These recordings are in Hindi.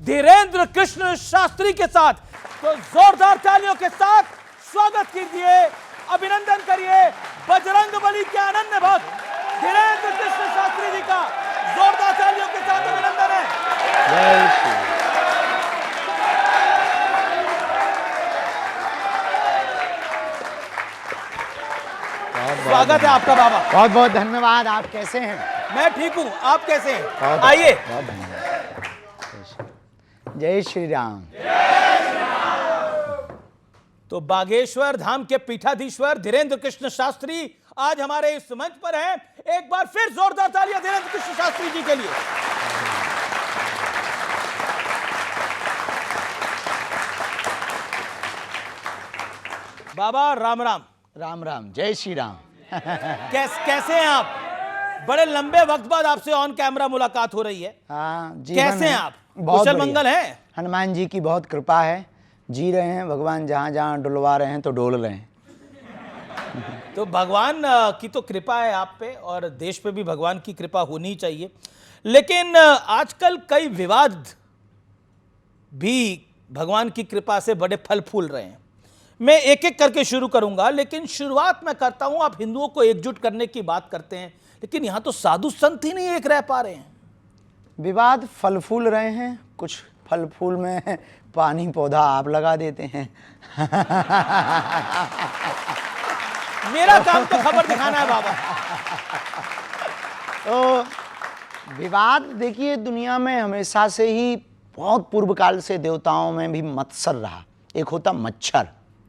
धीरेन्द्र कृष्ण शास्त्री के साथ। तो जोरदार तालियों के साथ स्वागत कीजिए, अभिनंदन करिए बजरंगबली के अनन्य भक्त धीरेन्द्र कृष्ण शास्त्री जी का। जोरदार तालियों के साथ अभिनंदन है। जय श्री स्वागत है आपका बाबा। बहुत बहुत धन्यवाद। आप कैसे हैं? मैं ठीक हूं, आप कैसे हैं? बहुत आइए। बहुत धन्यवाद। जय श्री राम। तो बागेश्वर धाम के पीठाधीश्वर धीरेन्द्र कृष्ण शास्त्री आज हमारे इस मंच पर हैं। एक बार फिर जोरदार तालियां धीरेन्द्र कृष्ण शास्त्री जी के लिए। बाबा राम राम। राम राम। जय श्री राम। कैसे हैं आप? बड़े लंबे वक्त बाद आपसे ऑन कैमरा मुलाकात हो रही है। हाँ, कैसे हैं आप? बहुत कुशल बढ़िया। मंगल है? हनुमान जी की बहुत कृपा है, जी रहे हैं। भगवान जहाँ जहाँ डुलवा रहे हैं तो डोल रहे हैं। तो भगवान की तो कृपा है आप पे, और देश पे भी भगवान की कृपा होनी चाहिए। लेकिन आजकल कई विवाद भी भगवान की कृपा से बड़े फल फूल रहे हैं। मैं एक एक करके शुरू करूंगा, लेकिन शुरुआत मैं करता हूं। आप हिंदुओं को एकजुट करने की बात करते हैं, लेकिन यहां तो साधु संत ही नहीं एक रह पा रहे हैं। विवाद फल फूल रहे हैं। कुछ फल फूल में पानी पौधा आप लगा देते हैं। मेरा काम तो खबर दिखाना है बाबा। तो विवाद देखिए, दुनिया में हमेशा से ही बहुत पूर्व काल से देवताओं में भी मत्सर रहा। एक होता मच्छर,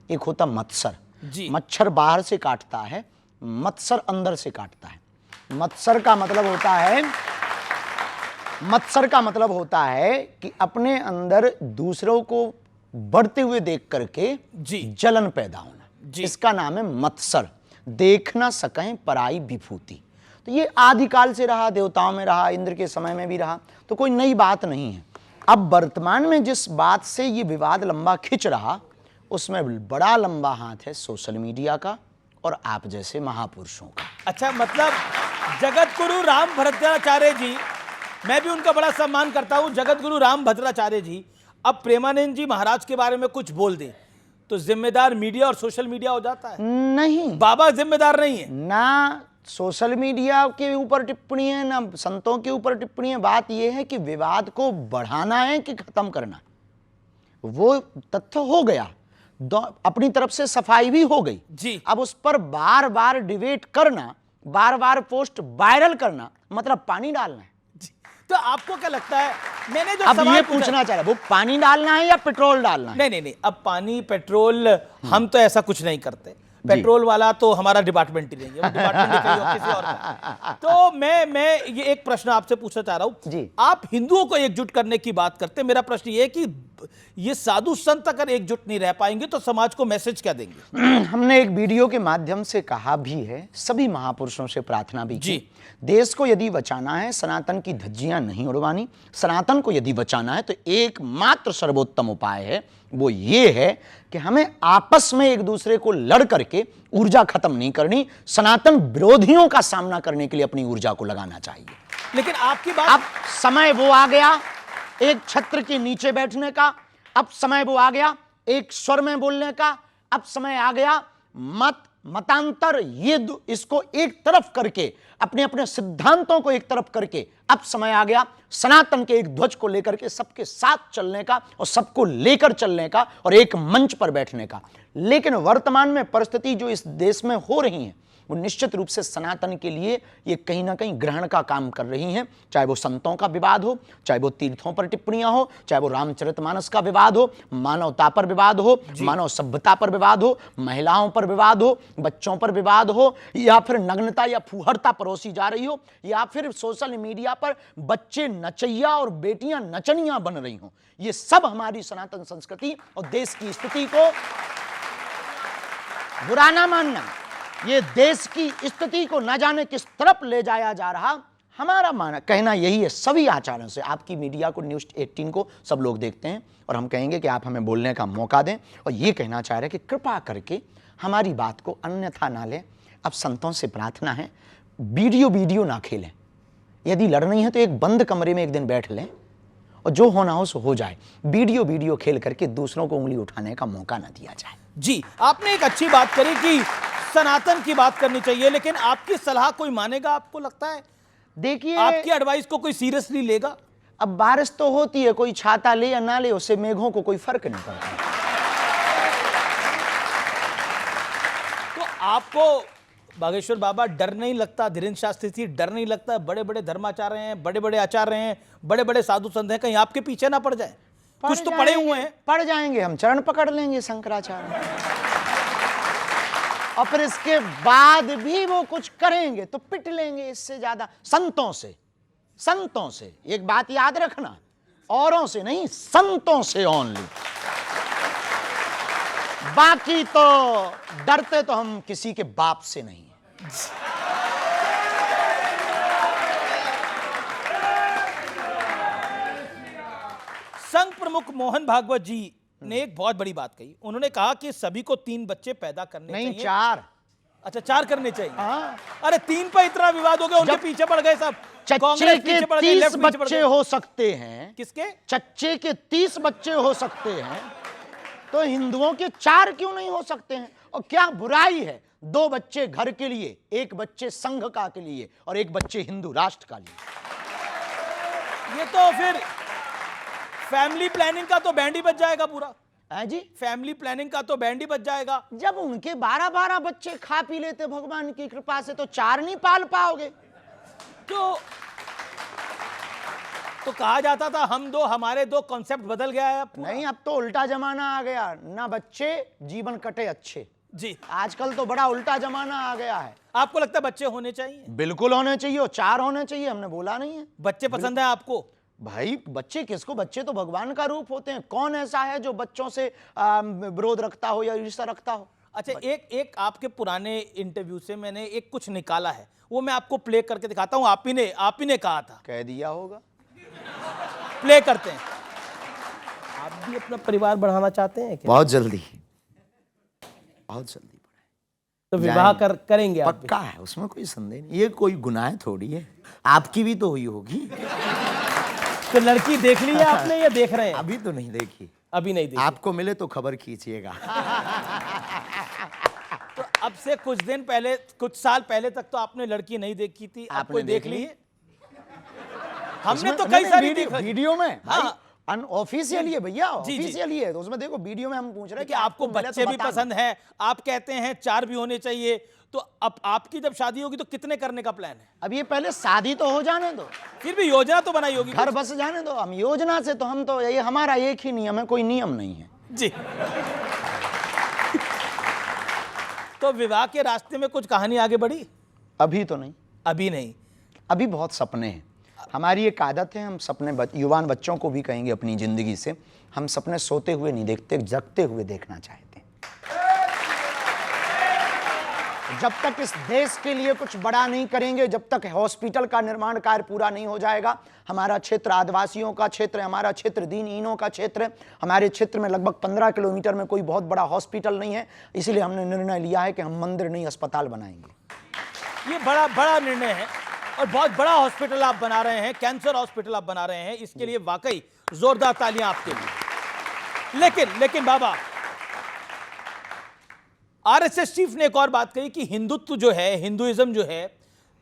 एक होता मत्सर। जी। मच्छर बाहर से काटता है, मत्सर अंदर से काटता है। मत्सर का मतलब होता है कि अपने अंदर दूसरों को बढ़ते हुए देख करके जी। जलन पैदा होना, जी। इसका नाम है मत्सर। देख ना सकें पराई विभूति। तो ये आदिकाल से रहा, देवताओं में रहा, इंद्र के समय में भी रहा, तो कोई नई बात नहीं है। अब वर्तमान में जिस बात से ये विवाद लंबा खिंच रहा, उसमें बड़ा लंबा हाथ है सोशल मीडिया का और आप जैसे महापुरुषों का। अच्छा, मतलब जगत गुरु राम भद्राचार्य जी, मैं भी उनका बड़ा सम्मान करता हूं, जगत गुरु राम भद्राचार्य जी अब प्रेमानंद जी महाराज के बारे में कुछ बोल दें तो जिम्मेदार मीडिया और सोशल मीडिया हो जाता है? नहीं, बाबा जिम्मेदार नहीं है। ना सोशल मीडिया के ऊपर टिप्पणी है, ना संतों के ऊपर टिप्पणी है। बात यह है कि विवाद को बढ़ाना है कि खत्म करना। वो तथ्य हो गया, अपनी तरफ से सफाई भी हो गई जी। अब उस पर बार बार डिबेट करना, बार बार पोस्ट वायरल करना, मतलब पानी डालना है। तो आपको क्या लगता है, मैंने जो अब सवाल ये पूछा, पूछना चाह रहा, वो पानी डालना है या पेट्रोल डालना है? नहीं, अब पानी पेट्रोल हम तो ऐसा कुछ नहीं करते। पेट्रोल वाला तो हमारा डिपार्टमेंट ही नहीं है, वो डिपार्टमेंट ही कहीं और किसी और का। तो मैं ये एक प्रश्न आपसे पूछना चाह रहा हूं जी। आप हिंदुओं को एकजुट करने की बात करते हैं। मेरा प्रश्न ये है कि ये साधु संत अगर एकजुट नहीं रह पाएंगे तो समाज को मैसेज क्या देंगे? हमने एक वीडियो के माध्यम से कहा भी है, सभी महापुरुषों से प्रार्थना भी की। जी। देश को यदि बचाना है, सनातन की धज्जियां नहीं उड़वानी, सनातन को यदि बचाना है तो एकमात्र सर्वोत्तम उपाय है, वो ये है कि हमें आपस में एक दूसरे को लड़ करके ऊर्जा खत्म नहीं करनी। सनातन विरोधियों का सामना करने के लिए अपनी ऊर्जा को लगाना चाहिए। लेकिन आपकी बात, अब समय वो आ गया एक छत्र के नीचे बैठने का, अब समय वो आ गया एक स्वर में बोलने का, अब समय आ गया मतांतर ये इसको एक तरफ करके, अपने अपने सिद्धांतों को एक तरफ करके, अब समय आ गया सनातन के एक ध्वज को लेकर के सबके साथ चलने का और सबको लेकर चलने का और एक मंच पर बैठने का। लेकिन वर्तमान में परिस्थिति जो इस देश में हो रही है, वो निश्चित रूप से सनातन के लिए ये कहीं ना कहीं ग्रहण का काम कर रही हैं। चाहे वो संतों का विवाद हो, चाहे वो तीर्थों पर टिप्पणियां हो, चाहे वो रामचरितमानस का विवाद हो, मानवता पर विवाद हो, मानव सभ्यता पर विवाद हो, महिलाओं पर विवाद हो, बच्चों पर विवाद हो, या फिर नग्नता या फूहड़ता परोसी जा रही हो, या फिर सोशल मीडिया पर बच्चे नचैया और बेटियां नचनियां बन रही हो। ये सब हमारी सनातन संस्कृति और देश की स्थिति को बुरा ना मानना, ये देश की स्थिति को न जाने किस तरफ ले जाया जा रहा, हमारा माना कहना यही है। सभी आचार्यों से, आपकी मीडिया को, न्यूज़ 18 को सब लोग देखते हैं और हम कहेंगे कि आप हमें बोलने का मौका दें, और ये कहना चाह रहे हैं कि कृपा करके हमारी बात को अन्यथा ना लें। अब संतों से प्रार्थना है, वीडियो ना खेलें। यदि लड़नी है तो एक बंद कमरे में एक दिन बैठ लें और जो होना हो सो हो जाए। वीडियो खेल करके दूसरों को उंगली उठाने का मौका ना दिया जाए। जी, आपने एक अच्छी बात करी कि सनातन की बात करनी चाहिए, लेकिन आपकी सलाह कोई मानेगा? आपको लगता है देखिए, आपकी एडवाइस को कोई सीरियसली लेगा? अब बारिश तो होती है, कोई छाता ले या ना ले, उससे मेघों को कोई फर्क नहीं पड़ता। तो आपको बागेश्वर बाबा डर नहीं लगता? धीरेन्द्र शास्त्री जी, डर नहीं लगता? बड़े बड़े धर्माचार्य हैं, बड़े बड़े आचार्य हैं, बड़े बड़े साधु संत हैं, कहीं आपके पीछे ना पड़ जाए? कुछ तो पड़े हुए हैं। पड़ जाएंगे, हम चरण पकड़ लेंगे शंकराचार्य, और फिर इसके बाद भी वो कुछ करेंगे तो पिट लेंगे। इससे ज्यादा संतों से एक बात याद रखना, औरों से नहीं, संतों से ओनली। बाकी तो डरते तो हम किसी के बाप से नहीं हैं। संघ प्रमुख मोहन भागवत जी ने एक बहुत बड़ी बात कही। उन्होंने कहा कि सभी को 3 बच्चे पैदा करने चाहिए। नहीं, 4। अच्छा, 4 करने चाहिए। हाँ। अरे 3 पे इतना विवाद हो गया, उनके पीछे पड़ गए सब। चच्चे के 30 बच्चे हो सकते हैं। किसके? चच्चे के 30 बच्चे हो सकते हैं, तो हिंदुओं के 4 क्यों नहीं हो सकते हैं? और क्या बुराई है 2 बच्चे घर के लिए, 1 बच्चे संघ का के लिए और 1 बच्चे हिंदू राष्ट्र का लिए? ये तो फिर फैमिली प्लानिंग का तो बैंड ही बच जाएगा पूरा। है जी, फैमिली प्लानिंग का तो बैंड ही बच जाएगा। जब उनके 12-12 बच्चे खा पी लेते भगवान की कृपा से, तो 4 नहीं पाल पाओगे? तो कहा जाता था हम 2 हमारे 2, कॉन्सेप्ट बदल गया है अब पूरा। नहीं, अब तो उल्टा जमाना आ गया, ना बच्चे जीवन कटे अच्छे। जी, आजकल तो बड़ा उल्टा जमाना आ गया है। आपको लगता है बच्चे होने चाहिए? बिल्कुल होने चाहिए, और 4 होने चाहिए, हमने बोला नहीं है। बच्चे पसंद है आपको? भाई बच्चे किसको, बच्चे तो भगवान का रूप होते हैं। कौन ऐसा है जो बच्चों से विरोध रखता हो या ईर्ष्या रखता हो? अच्छा, एक आपके पुराने इंटरव्यू से मैंने एक कुछ निकाला है, वो मैं आपको प्ले करके दिखाता हूं। आप ही ने कहा था। कह दिया होगा। प्ले करते हैं। आप भी अपना परिवार बढ़ाना चाहते हैं क्या? बहुत जल्दी तो विवाह करेंगे आप भी? पक्का है, उसमें कोई संदेह नहीं। ये कोई गुनाह थोड़ी है, आपकी भी तो हुई होगी। तो लड़की देख ली है आपने या देख रहे हैं? अभी तो नहीं देखी। अभी नहीं देखी। आपको मिले तो खबर कीजिएगा। तो अब से कुछ दिन पहले, कुछ साल पहले तक तो आपने लड़की नहीं देखी थी, आपने देख ली है? हमने तो कई सारी वीडियो में। हाँ, अनऑफिशियली है भैया, जी, जी। ऑफिशियली है, तो उसमें देखो वीडियो में हम पूछ रहे हैं कि आपको बच्चे भी पसंद है, आप कहते हैं 4 भी होने चाहिए, तो अब आपकी जब शादी होगी तो कितने करने का प्लान है? अब ये पहले शादी तो हो जाने दो, फिर भी योजना तो बनाई होगी। घर बस जाने दो। हम योजना से तो, हम तो ये हमारा एक ही नियम है, कोई नियम नहीं है जी। तो विवाह के रास्ते में कुछ कहानी आगे बढ़ी? अभी तो नहीं। अभी नहीं। अभी बहुत सपने हैं। हमारी एक आदत है, हम सपने युवान बच्चों को भी कहेंगे अपनी जिंदगी से, हम सपने सोते हुए नहीं देखते, जगते हुए देखना चाहते हैं। जब तक इस देश के लिए कुछ बड़ा नहीं करेंगे, जब तक हॉस्पिटल का निर्माण कार्य पूरा नहीं हो जाएगा, हमारा क्षेत्र आदिवासियों का क्षेत्र है, हमारा क्षेत्र दीनहीनों का क्षेत्र है, हमारे क्षेत्र में लगभग 15 किलोमीटर में कोई बहुत बड़ा हॉस्पिटल नहीं है, इसलिए हमने निर्णय लिया है कि हम मंदिर नहीं अस्पताल बनाएंगे। ये बड़ा निर्णय है, और बहुत बड़ा हॉस्पिटल आप बना रहे हैं, कैंसर हॉस्पिटल आप बना रहे हैं, इसके लिए वाकई जोरदार तालियां आपके लिए। लेकिन बाबा, आरएसएस चीफ ने एक और बात कही कि हिंदुत्व जो है, हिंदुइज्म जो है,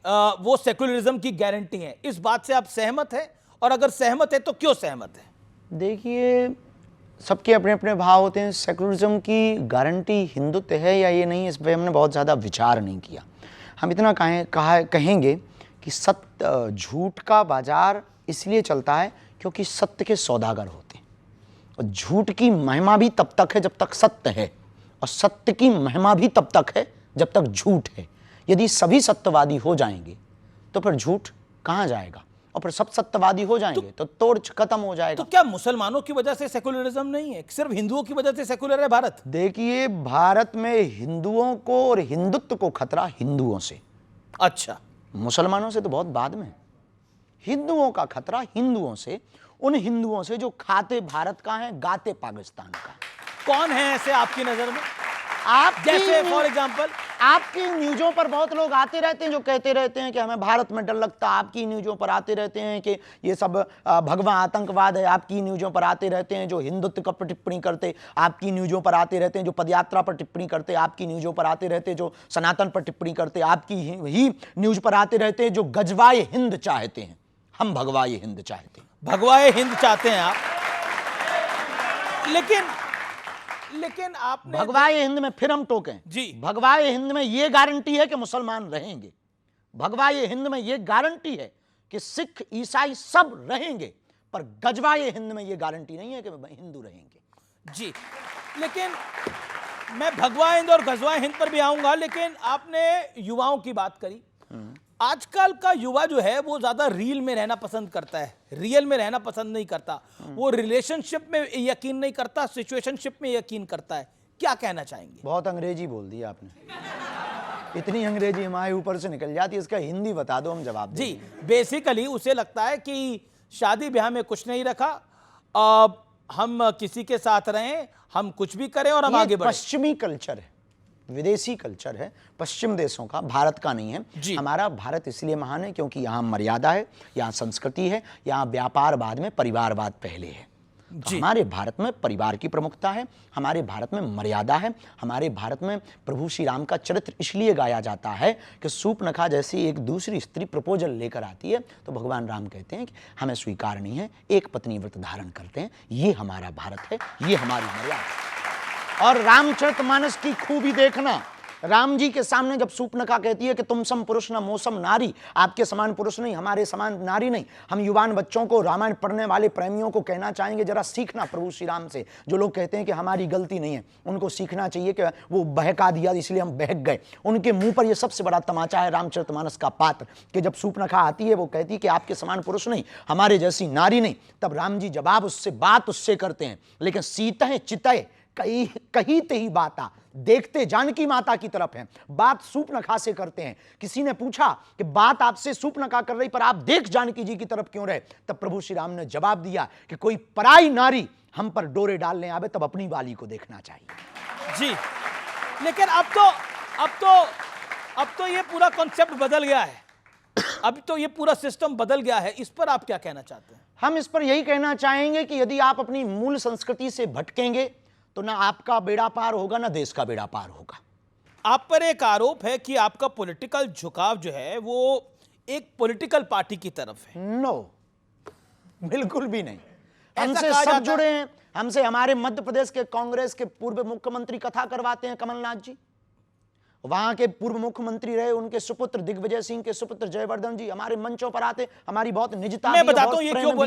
वो सेकुलरिज्म की गारंटी है। इस बात से आप सहमत हैं? और अगर सहमत है तो क्यों सहमत है? देखिए, सबके अपने अपने भाव होते हैं। सेकुलरिज्म की गारंटी हिंदुत्व है या ये नहीं, इस पर हमने बहुत ज़्यादा विचार नहीं किया। हम इतना कहेंगे कि सत्य, झूठ का बाजार इसलिए चलता है क्योंकि सत्य के सौदागर होते हैं, और झूठ की महिमा भी तब तक है जब तक सत्य है, और सत्य की महिमा भी तब तक है जब तक झूठ है। यदि सभी सत्यवादी हो जाएंगे तो फिर झूठ कहाँ जाएगा, और फिर सब सत्यवादी हो जाएंगे तो तोड़ खत्म हो जाएगा। तो क्या मुसलमानों की वजह से सेकुलरिज्म नहीं है, सिर्फ हिंदुओं की वजह से सेकुलर है भारत? देखिए, भारत में हिंदुओं को और हिंदुत्व को खतरा हिंदुओं से। अच्छा, मुसलमानों से तो बहुत बाद में। हिंदुओं का खतरा हिंदुओं से, उन हिंदुओं से जो खाते भारत का है, गाते पाकिस्तान का। कौन है ऐसे आपकी नजर में? आप जैसे फॉर एग्जांपल आपकी न्यूज़ों पर बहुत लोग आते रहते हैं जो कहते रहते हैं कि हमें भारत में डर लगता है। आपकी न्यूज़ों पर आते रहते हैं कि ये सब भगवा आतंकवाद है। आपकी न्यूज़ों पर आते रहते हैं जो हिंदुत्व पर टिप्पणी करते। आपकी न्यूज़ों पर आते रहते हैं जो पदयात्रा पर टिप्पणी करते। आपकी न्यूज़ों पर आते रहते हैं जो सनातन पर टिप्पणी करते। आपकी ही न्यूज़ पर आते रहते हैं जो गजवाए हिंद चाहते हैं। हम भगवाए हिंद चाहते हैं। भगवाए हिंद चाहते हैं आप, लेकिन आपने भगवाए हिंद में फिर हम टोकें जी। भगवाए हिंद में यह गारंटी है कि मुसलमान रहेंगे। भगवाए हिंद में यह गारंटी है कि सिख ईसाई सब रहेंगे, पर गजवाए हिंद में यह गारंटी नहीं है कि हिंदू रहेंगे। जी, लेकिन मैं भगवा हिंद और गजवा हिंद पर भी आऊंगा, लेकिन आपने युवाओं की बात करी। आजकल का युवा जो है वो ज्यादा रील में रहना पसंद करता है, रियल में रहना पसंद नहीं करता। वो रिलेशनशिप में यकीन नहीं करता, सिचुएशनशिप में यकीन करता है। क्या कहना चाहेंगे? बहुत अंग्रेजी बोल दी आपने। इतनी अंग्रेजी हमारे ऊपर से निकल जाती है, इसका हिंदी बता दो, हम जवाब देंगे। जी, बेसिकली उसे लगता है कि शादी ब्याह में कुछ नहीं रखा, हम किसी के साथ रहें, हम कुछ भी करें और हम आगे बढ़े। पश्चिमी कल्चर है, विदेशी कल्चर है, पश्चिम देशों का, भारत का नहीं है। हमारा भारत इसलिए महान है क्योंकि यहाँ मर्यादा है, यहाँ संस्कृति है, यहाँ व्यापार बाद में परिवारवाद पहले है। तो हमारे भारत में परिवार की प्रमुखता है, हमारे भारत में मर्यादा है। हमारे भारत में प्रभु श्री राम का चरित्र इसलिए गाया जाता है कि सूर्पनखा जैसी एक दूसरी स्त्री प्रपोजल लेकर आती है तो भगवान राम कहते हैं कि हमें स्वीकार नहीं है, एक पत्नी व्रत धारण करते हैं। ये हमारा भारत है, ये हमारी मर्यादा है। और रामचरितमानस की खूबी देखना, राम जी के सामने जब सूर्पनखा कहती है कि तुम सम पुरुष न मोसम नारी, आपके समान पुरुष नहीं, हमारे समान नारी नहीं। हम युवान बच्चों को, रामायण पढ़ने वाले प्रेमियों को कहना चाहेंगे, जरा सीखना प्रभु श्री राम से। जो लोग कहते हैं कि हमारी गलती नहीं है, उनको सीखना चाहिए कि वो बहका दिया इसलिए हम बहक गए। उनके मुंह पर यह सबसे बड़ा तमाचा है रामचरितमानस का पात्र, कि जब सूर्पनखा आती है वो कहती है कि आपके समान पुरुष नहीं, हमारे जैसी नारी नहीं, तब राम जी जवाब बात उससे करते हैं। लेकिन सीतः चितय कही ते ही बाता, देखते जानकी माता की तरफ है, बात सूर्पनखा से करते हैं। किसी ने पूछा कि बात आपसे सूर्पनखा कर रही पर आप देख जानकी जी की तरफ क्यों रहे? तब प्रभु श्री राम ने जवाब दिया कि कोई पराई नारी हम पर डोरे डालने आवे तब अपनी वाली को देखना चाहिए। जी, लेकिन अब तो ये पूरा कॉन्सेप्ट बदल गया है, अब तो ये पूरा सिस्टम बदल गया है। इस पर आप क्या कहना चाहते हैं? हम इस पर यही कहना चाहेंगे कि यदि आप अपनी मूल संस्कृति से भटकेंगे तो ना आपका बेड़ा पार होगा, ना देश का बेड़ा पार होगा। आप पर एक आरोप है कि आपका पॉलिटिकल झुकाव जो है वो एक पॉलिटिकल पार्टी की तरफ है। नो, बिल्कुल भी नहीं। ऐसा हमसे कहा सब जाता जुड़े हैं। हमसे हमारे मध्य प्रदेश के कांग्रेस के पूर्व मुख्यमंत्री कथा करवाते हैं, कमलनाथ जी। वहां के पूर्व मुख्यमंत्री रहे, उनके सुपुत्र दिग्विजय सिंह के सुपुत्र जयवर्धन जी हमारे मंचों पर आते। हमारी बहुत निजता, मैं बताता हूं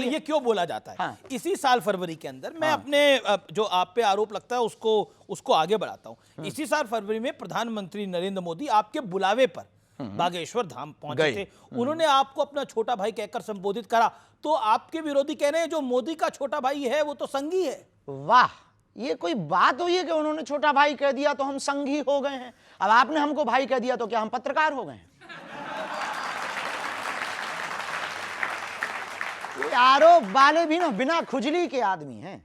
ये क्यों बोला जाता है। हाँ। इसी साल फरवरी के अंदर मैं अपने जो आप पे आरोप लगता है उसको आगे बढ़ाता हूं। इसी साल फरवरी में प्रधानमंत्री नरेंद्र मोदी आपके बुलावे पर बागेश्वर धाम पहुंचे थे। उन्होंने आपको अपना छोटा भाई कहकर संबोधित करा, तो आपके विरोधी कह रहे हैं जो मोदी का छोटा भाई है वो तो संघी है। वाह, ये कोई बात हुई है कि उन्होंने छोटा भाई कह दिया तो हम संघी हो गए हैं? अब आपने हमको भाई कह दिया तो क्या हम पत्रकार हो गए हैं? ये आरोप वाले भी ना बिना खुजली के आदमी हैं।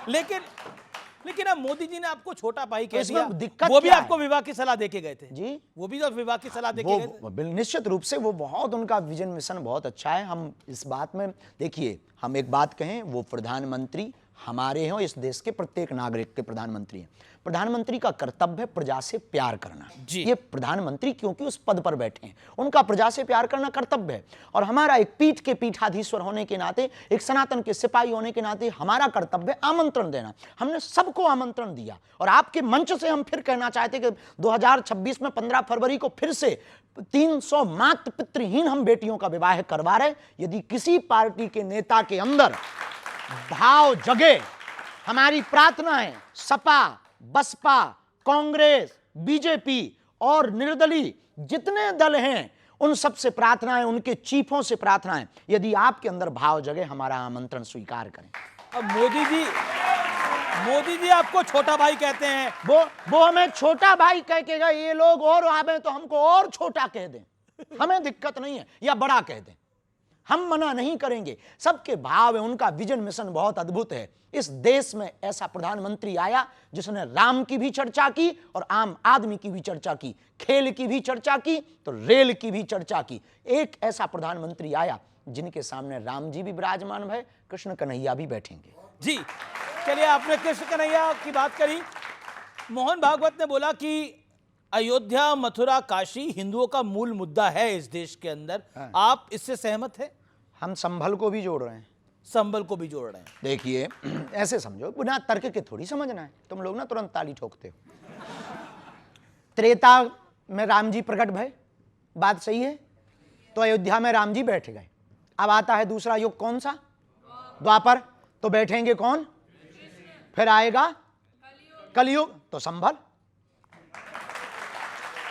लेकिन अब मोदी जी ने आपको छोटा भाई कह इसमें दिया, दिक्कत वो भी क्या आपको विवाह की सलाह देके गए थे। जी, वो भी तो विवाह की सलाह देके गए थे। निश्चित रूप से वो बहुत, उनका विजन मिशन बहुत अच्छा है। हम इस बात में देखिए, हम एक बात कहें, वो प्रधानमंत्री हमारे हैं, इस देश के प्रत्येक नागरिक के प्रधानमंत्री हैं। प्रधानमंत्री का कर्तव्य है प्रजा से प्यार करना। ये प्रधानमंत्री क्योंकि उस पद पर बैठे हैं, उनका प्रजा से प्यार करना कर्तव्य है। और हमारा एक पीठ के पीठाधीश्वर होने के नाते, एक सनातन के सिपाही होने के नाते हमारा कर्तव्य आमंत्रण देना। हमने सबको आमंत्रण दिया और आपके मंच से हम फिर कहना चाहते कि 2026 में 15 फरवरी को फिर से 300 मातृ पितृहीन हम बेटियों का विवाह करवा रहे। यदि किसी पार्टी के नेता के अंदर भाव जगे, हमारी प्रार्थना है सपा, बसपा, कांग्रेस, बीजेपी और निर्दलीय जितने दल हैं उन सब से प्रार्थना है, उनके चीफों से प्रार्थना है, यदि आपके अंदर भाव जगे हमारा आमंत्रण स्वीकार करें। अब मोदी जी आपको छोटा भाई कहते हैं, वो हमें छोटा भाई कह के गए। ये लोग और आवे तो हमको और छोटा कह दें, हमें दिक्कत नहीं है, या बड़ा कह दें। हम मना नहीं करेंगे। सबके भाव है, उनका विजन मिशन बहुत अद्भुत है। इस देश में ऐसा प्रधानमंत्री आया जिसने राम की भी चर्चा की और आम आदमी की भी चर्चा की, खेल की भी चर्चा की तो रेल की भी चर्चा की। एक ऐसा प्रधानमंत्री आया जिनके सामने राम जी भी विराजमान है, कृष्ण कन्हैया भी बैठेंगे। जी चलिए, आपने कृष्ण कन्हैया की बात करी। मोहन भागवत ने बोला कि अयोध्या, मथुरा, काशी हिंदुओं का मूल मुद्दा है इस देश के अंदर। आप इससे सहमत हैं? हम संभल को भी जोड़ रहे हैं, संबल को भी जोड़ रहे हैं। देखिए ऐसे समझो, बिना तर्क के थोड़ी समझना है। तुम लोग ना तुरंत ताली ठोकते हो। त्रेता में राम जी प्रकट भय, बात सही है, तो अयोध्या में राम जी बैठ गए। अब आता है दूसरा युग, कौन सा? द्वापर, तो बैठेंगे कौन? फिर आएगा कलयुग, तो संभल।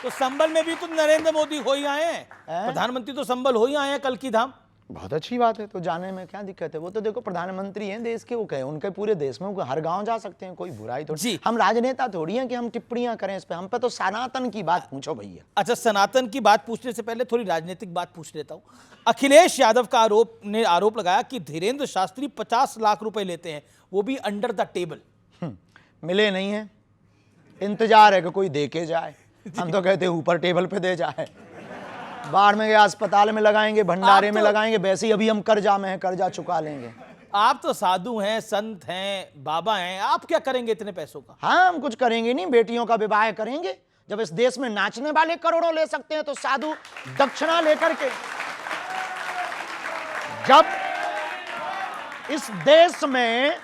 तो संबल में भी तो नरेंद्र मोदी हो ही आए हैं, प्रधानमंत्री तो संबल हो ही आए हैं, कल की धाम। बहुत अच्छी बात है, तो जाने में क्या दिक्कत है? वो तो देखो प्रधानमंत्री हैं देश के, वो कहे उनके पूरे देश में, वो हर गांव जा सकते हैं, कोई बुराई तो जी। हम राजनेता थोड़ी हैं कि हम टिप्पणियां करें इस पे। हम पे तो सनातन की बात पूछो भैया। अच्छा, सनातन की बात पूछने से पहले थोड़ी राजनीतिक बात पूछ लेता हूं। अखिलेश यादव का आरोप लगाया कि धीरेन्द्र शास्त्री 50 लाख रुपए लेते हैं, वो भी अंडर द टेबल। मिले नहीं है, इंतजार है कि कोई दे के जाए। हम तो कहते ऊपर टेबल पे दे जाए, बाढ़ में गए अस्पताल में लगाएंगे, भंडारे में लगाएंगे, वैसे ही अभी हम कर्जा में हैं, कर्जा चुका लेंगे। आप तो साधु हैं, संत हैं, बाबा हैं, आप क्या करेंगे इतने पैसों का? हाँ, हम कुछ करेंगे नहीं, बेटियों का विवाह करेंगे। जब इस देश में नाचने वाले करोड़ों ले सकते हैं तो साधु दक्षिणा लेकर के। जब इस देश में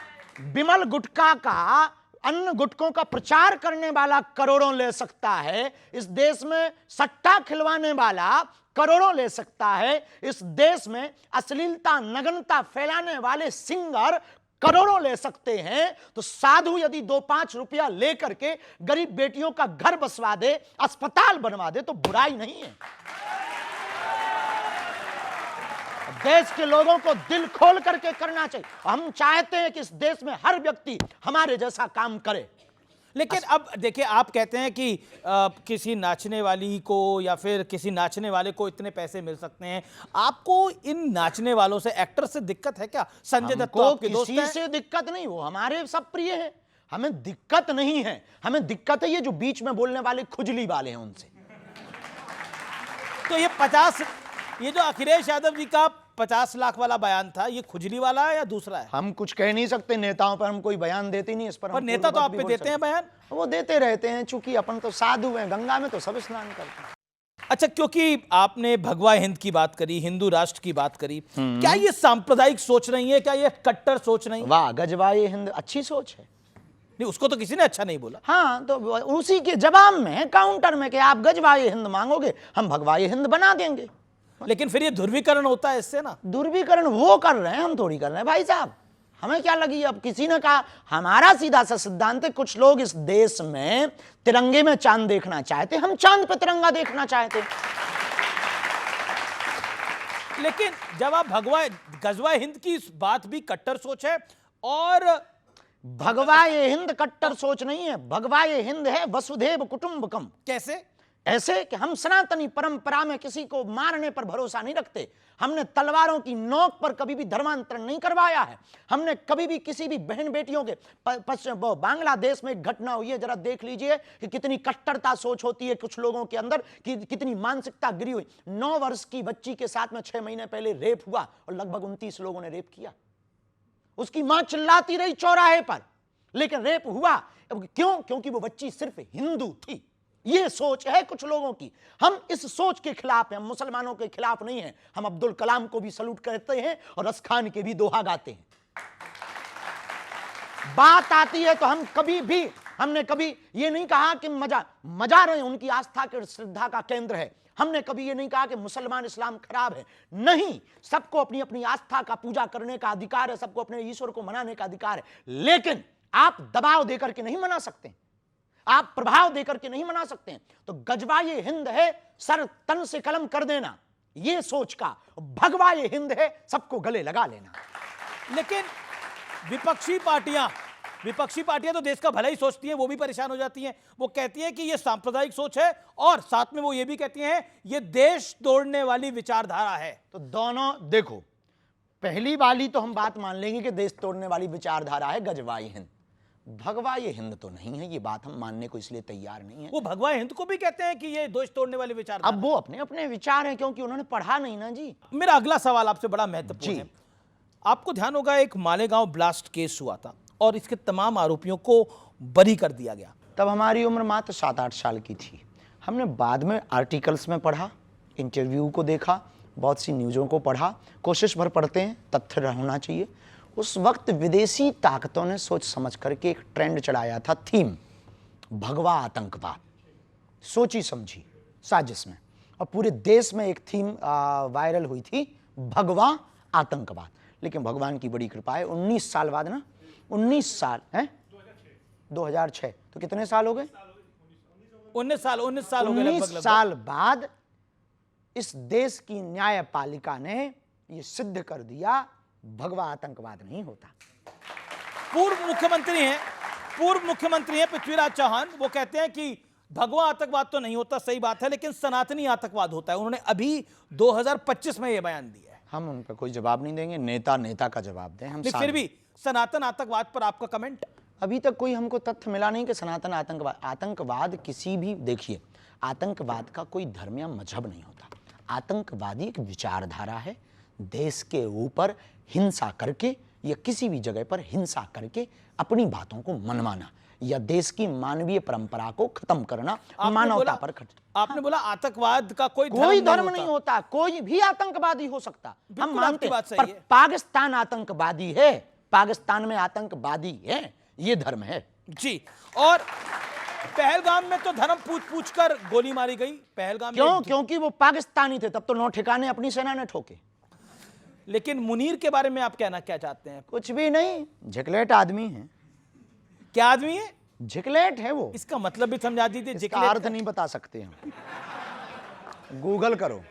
विमल गुटखा का, अन्य गुटकों का प्रचार करने वाला करोड़ों ले सकता है, इस देश में सट्टा खिलवाने वाला करोड़ों ले सकता है, इस देश में अश्लीलता नग्नता फैलाने वाले सिंगर करोड़ों ले सकते हैं, तो साधु यदि 2-5 रुपया लेकर के गरीब बेटियों का घर बसवा दे, अस्पताल बनवा दे, तो बुराई नहीं है। देश के लोगों को दिल खोल करके करना चाहिए। हम चाहते हैं कि इस देश में हर व्यक्ति हमारे जैसा काम करे। लेकिन अब देखिए, आप कहते हैं कि किसी नाचने वाली को या फिर किसी नाचने वाले को इतने पैसे मिल सकते हैं। आपको इन नाचने वालों से, एक्टर से दिक्कत है क्या? संजय दत्त तो आपके दोस्त हैं। किसी से दिक्कत नहीं, वो हमारे सब प्रिय है, हमें दिक्कत नहीं है। हमें दिक्कत है ये जो बीच में बोलने वाले खुजली वाले हैं, उनसे। तो ये जो अखिलेश यादव जी का 50 लाख वाला बयान था, ये खुजली वाला है या दूसरा है? हम कुछ कह नहीं सकते, नेताओं पर हम कोई बयान देते नहीं इस पर नेता तो आप पे देते हैं बयान। वो देते रहते हैं, चूंकि अपन तो साधु हैं, गंगा में तो सब स्नान करते हैं। अच्छा, क्योंकि आपने भगवा हिंद की बात करी, हिंदू राष्ट्र की बात करी, क्या ये सांप्रदायिक सोच नहीं है? क्या ये कट्टर सोच नहीं? वाह, गजवाए हिंद अच्छी सोच है। नहीं, उसको तो किसी ने अच्छा नहीं बोला। हाँ, तो उसी के जवाब में, काउंटर में, कि आप गजवाए हिंद मांगोगे, हम भगवाए हिंद बना देंगे। लेकिन फिर ये ध्रुवीकरण होता है इससे ना। ध्रुवीकरण वो कर रहे हैं, हम थोड़ी कर रहे हैं भाई साहब। हमें क्या लगी? अब किसी ने कहा, हमारा सीधा सा सिद्धांत है, कुछ लोग इस देश में तिरंगे में चांद देखना चाहते, हम चांद पे तिरंगा देखना चाहते। लेकिन जब आप गजवाए हिंद की बात भी कट्टर सोच है, और भगवाए हिंद कट्टर सोच नहीं है, भगवाए हिंद है वसुधैव कुटुंबकम। कैसे? ऐसे कि हम सनातनी परंपरा में किसी को मारने पर भरोसा नहीं रखते। हमने तलवारों की नोक पर कभी भी धर्मांतरण नहीं करवाया है। हमने कभी भी किसी भी बहन बेटियों के बांग्लादेश में एक घटना हुई है, जरा देख लीजिए कि कितनी कट्टरता सोच होती है कुछ लोगों के अंदर, कि कितनी मानसिकता गिरी हुई। 9 वर्ष की बच्ची के साथ में 6 महीने पहले रेप हुआ और लगभग 29 लोगों ने रेप किया। उसकी मां चिल्लाती रही चौराहे पर, लेकिन रेप हुआ। क्यों? क्योंकि वो बच्ची सिर्फ हिंदू थी। ये सोच है कुछ लोगों की। हम इस सोच के खिलाफ हैं, हम मुसलमानों के खिलाफ नहीं हैं। हम अब्दुल कलाम को भी सलूट करते हैं और रस खान के भी दोहा गाते हैं। बात आती है तो हमने कभी ये नहीं कहा कि मजा रहे, उनकी आस्था के श्रद्धा का केंद्र है। हमने कभी ये नहीं कहा कि मुसलमान इस्लाम खराब है। नहीं, सबको अपनी अपनी आस्था का पूजा करने का अधिकार है, सबको अपने ईश्वर को मनाने का अधिकार है। लेकिन आप दबाव देकर के नहीं मना सकते, आप प्रभाव देकर के नहीं मना सकते हैं। तो गजवाए हिंद है सर तन से कलम कर देना, ये सोच का। भगवाए हिंद है सबको गले लगा लेना। लेकिन विपक्षी पार्टियां विपक्षी पार्टियां तो देश का भला ही सोचती हैं, वो भी परेशान हो जाती हैं। वो कहती हैं कि ये सांप्रदायिक सोच है और साथ में वो ये भी कहती हैं ये देश तोड़ने वाली विचारधारा है। तो दोनों देखो, पहली वाली तो हम बात मान लेंगे कि देश तोड़ने वाली विचारधारा है गजवाई हिंद। भगवाई हिंद तो नहीं है, ये बात हम मानने को इसलिए तैयार नहीं है। वो भगवा हिंद को भी कहते हैं कि ये देश तोड़ने वाली विचारधारा। अब वो अपने अपने विचार हैं, क्योंकि उन्होंने पढ़ा नहीं ना जी। मेरा अगला सवाल आपसे बड़ा महत्वपूर्ण जी। है। आपको ध्यान होगा एक मालेगांव ब्लास्ट केस हुआ था और इसके तमाम आरोपियों को बरी कर दिया गया। तब हमारी उम्र मात्र 7-8 साल की थी। हमने बाद में आर्टिकल्स में पढ़ा, इंटरव्यू को देखा, बहुत सी न्यूज़ों को पढ़ा, कोशिश भर पढ़ते हैं, तथ्य होना चाहिए। उस वक्त विदेशी ताकतों ने सोच समझ करके एक ट्रेंड चढ़ाया था, थीम भगवा आतंकवाद, सोची समझी साजिश में, और पूरे देश में एक थीम वायरल हुई थी, भगवा आतंकवाद। लेकिन भगवान की बड़ी कृपा है, 19 साल बाद ना, 19 साल है, 2006, तो कितने साल हो गए? 19 साल हो गए 19 साल बाद इस देश की न्यायपालिका ने ये सिद्ध कर दिया भगवा आतंकवाद नहीं होता। पूर्व मुख्यमंत्री हैं पृथ्वीराज चौहान, वो कहते हैं कि भगवा आतंकवाद तो नहीं होता, सही बात है, लेकिन सनातनी आतंकवाद होता है। उन्होंने अभी 2025 में ये बयान दिया है। हम उन पर कोई जवाब नहीं देंगे, नेता का जवाब दें हम। फिर भी सनातन आतंकवाद पर आपका कमेंट? अभी तक कोई हमको तथ्य मिला नहीं कि सनातन आतंकवाद किसी भी, देखिए, आतंकवाद का कोई धर्म या मजहब नहीं होता। आतंकवादी एक विचारधारा है, देश के ऊपर हिंसा करके या किसी भी जगह पर हिंसा करके अपनी बातों को मनवाना या देश की मानवीय परंपरा को खत्म करना, मानवता पर आपने बोला आतंकवाद का कोई धर्म नहीं होता, कोई भी आतंकवादी हो सकता, हम मानते हैं, पर पाकिस्तान आतंकवादी है, पाकिस्तान में आतंकवादी है, ये धर्म है जी। और पहलगाम में तो धर्म पूछ कर गोली मारी गई। पहलगाम क्यों? क्योंकि वो पाकिस्तानी थे, तब तो 9 ठिकाने अपनी सेना ने ठोके। लेकिन मुनीर के बारे में आप कहना क्या चाहते हैं? कुछ भी नहीं, झिकलेट आदमी है। क्या आदमी है? झिकलेट है वो। इसका मतलब भी समझा दीजिए। इसका अर्थ नहीं बता सकते हम, गूगल करो।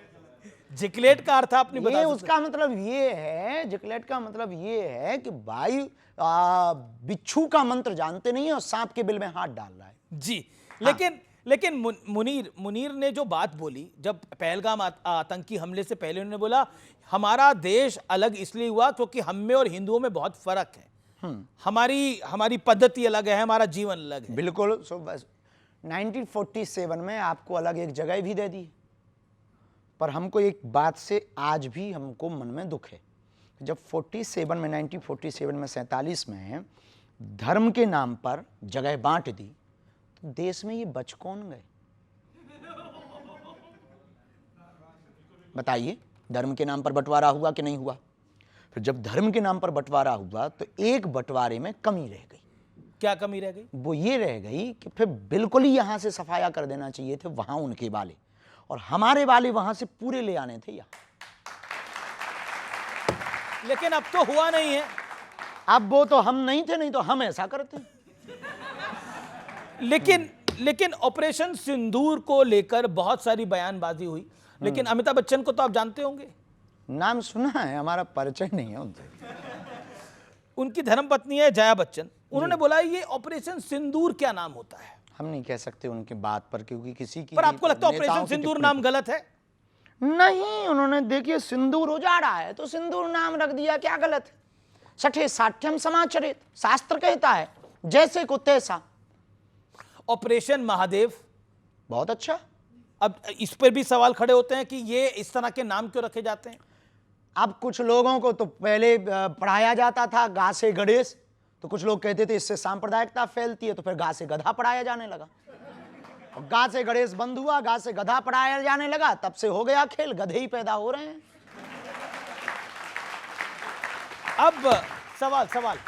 जिकलेट का अर्थ आपने बता सकते? उसका मतलब ये है, जिकलेट का मतलब ये है कि भाई बिच्छू का मंत्र जानते नहीं है और सांप के बिल में हाथ डाल रहा है जी। लेकिन मुनीर ने जो बात बोली, जब पहलगाम आतंकी हमले से पहले उन्होंने बोला हमारा देश अलग इसलिए हुआ क्योंकि हम में और हिंदुओं में बहुत फर्क है, हमारी पद्धति अलग है, हमारा जीवन अलग है। बिल्कुल। 1947 में आपको अलग एक जगह भी दे दी, पर हमको एक बात से आज भी हमको मन में दुख है। जब 1947 में 47 में धर्म के नाम पर जगह बांट दी, तो देश में ये बच कौन गए? बताइए, धर्म के नाम पर बंटवारा हुआ कि नहीं हुआ? फिर जब धर्म के नाम पर बंटवारा हुआ तो एक बंटवारे में कमी रह गई। क्या कमी रह गई? वो ये रह गई कि फिर बिल्कुल ही यहां से सफाया कर देना चाहिए थे वहां उनके वाले, और हमारे वाले वहां से पूरे ले आने थे यहाँ। लेकिन अब तो हुआ नहीं है। अब वो तो हम नहीं थे, नहीं तो हम ऐसा करते। लेकिन ऑपरेशन सिंदूर को लेकर बहुत सारी बयानबाजी हुई, लेकिन अमिताभ बच्चन को तो आप जानते होंगे। नाम सुना है, हमारा परिचय नहीं है उनसे। उनकी धर्मपत्नी है जया बच्चन, उन्होंने बोला ये ऑपरेशन सिंदूर क्या नाम होता है? हम नहीं कह सकते उनकी बात पर, क्योंकि किसी की। पर आपको लगता है ऑपरेशन सिंदूर नाम गलत है? नहीं, उन्होंने देखिए सिंदूर उजाड़ा है तो सिंदूर नाम रख दिया, क्या गलत है? सठे साठ्यम समाचरित, शास्त्र कहता है जैसे को तैसा। ऑपरेशन महादेव बहुत अच्छा। अब इस पर भी सवाल खड़े होते हैं कि ये इस तरह के नाम क्यों रखे जाते हैं? अब कुछ लोगों को तो पहले पढ़ाया जाता था गा से गणेश, तो कुछ लोग कहते थे इससे सांप्रदायिकता फैलती है, तो फिर गा से गधा पढ़ाया जाने लगा। और गा से गणेश बंद हुआ, गा से गधा पढ़ाया जाने लगा, तब से हो गया खेल, गधे ही पैदा हो रहे हैं। अब सवाल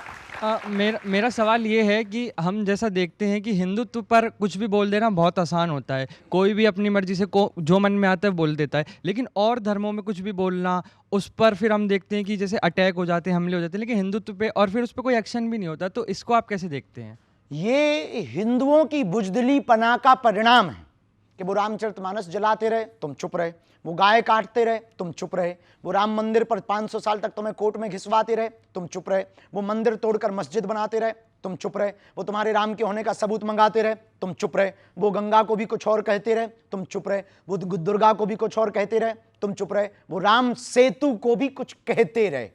मेरा सवाल ये है कि हम जैसा देखते हैं कि हिंदुत्व पर कुछ भी बोल देना बहुत आसान होता है, कोई भी अपनी मर्जी से जो मन में आता है बोल देता है, लेकिन और धर्मों में कुछ भी बोलना, उस पर फिर हम देखते हैं कि जैसे अटैक हो जाते हैं, हमले हो जाते हैं, लेकिन हिंदुत्व पे और फिर उस पर कोई एक्शन भी नहीं होता। तो इसको आप कैसे देखते हैं? ये हिंदुओं की बुजदिली पना का परिणाम है कि वो रामचरितमानस जलाते रहे, तुम चुप रहे। वो गाय काटते रहे, तुम चुप रहे। वो राम मंदिर पर 500 साल तक तुम्हें कोर्ट में घिसवाते रहे, तुम चुप रहे। वो मंदिर तोड़कर मस्जिद बनाते रहे, तुम चुप रहे। वो तुम्हारे राम के होने का सबूत मंगाते रहे, तुम चुप रहे। वो गंगा को भी कुछ और कहते रहे, तुम चुप रहे। वो दुर्गा को भी कुछ और कहते रहे, तुम चुप रहे। वो राम सेतु को भी कुछ कहते रहे,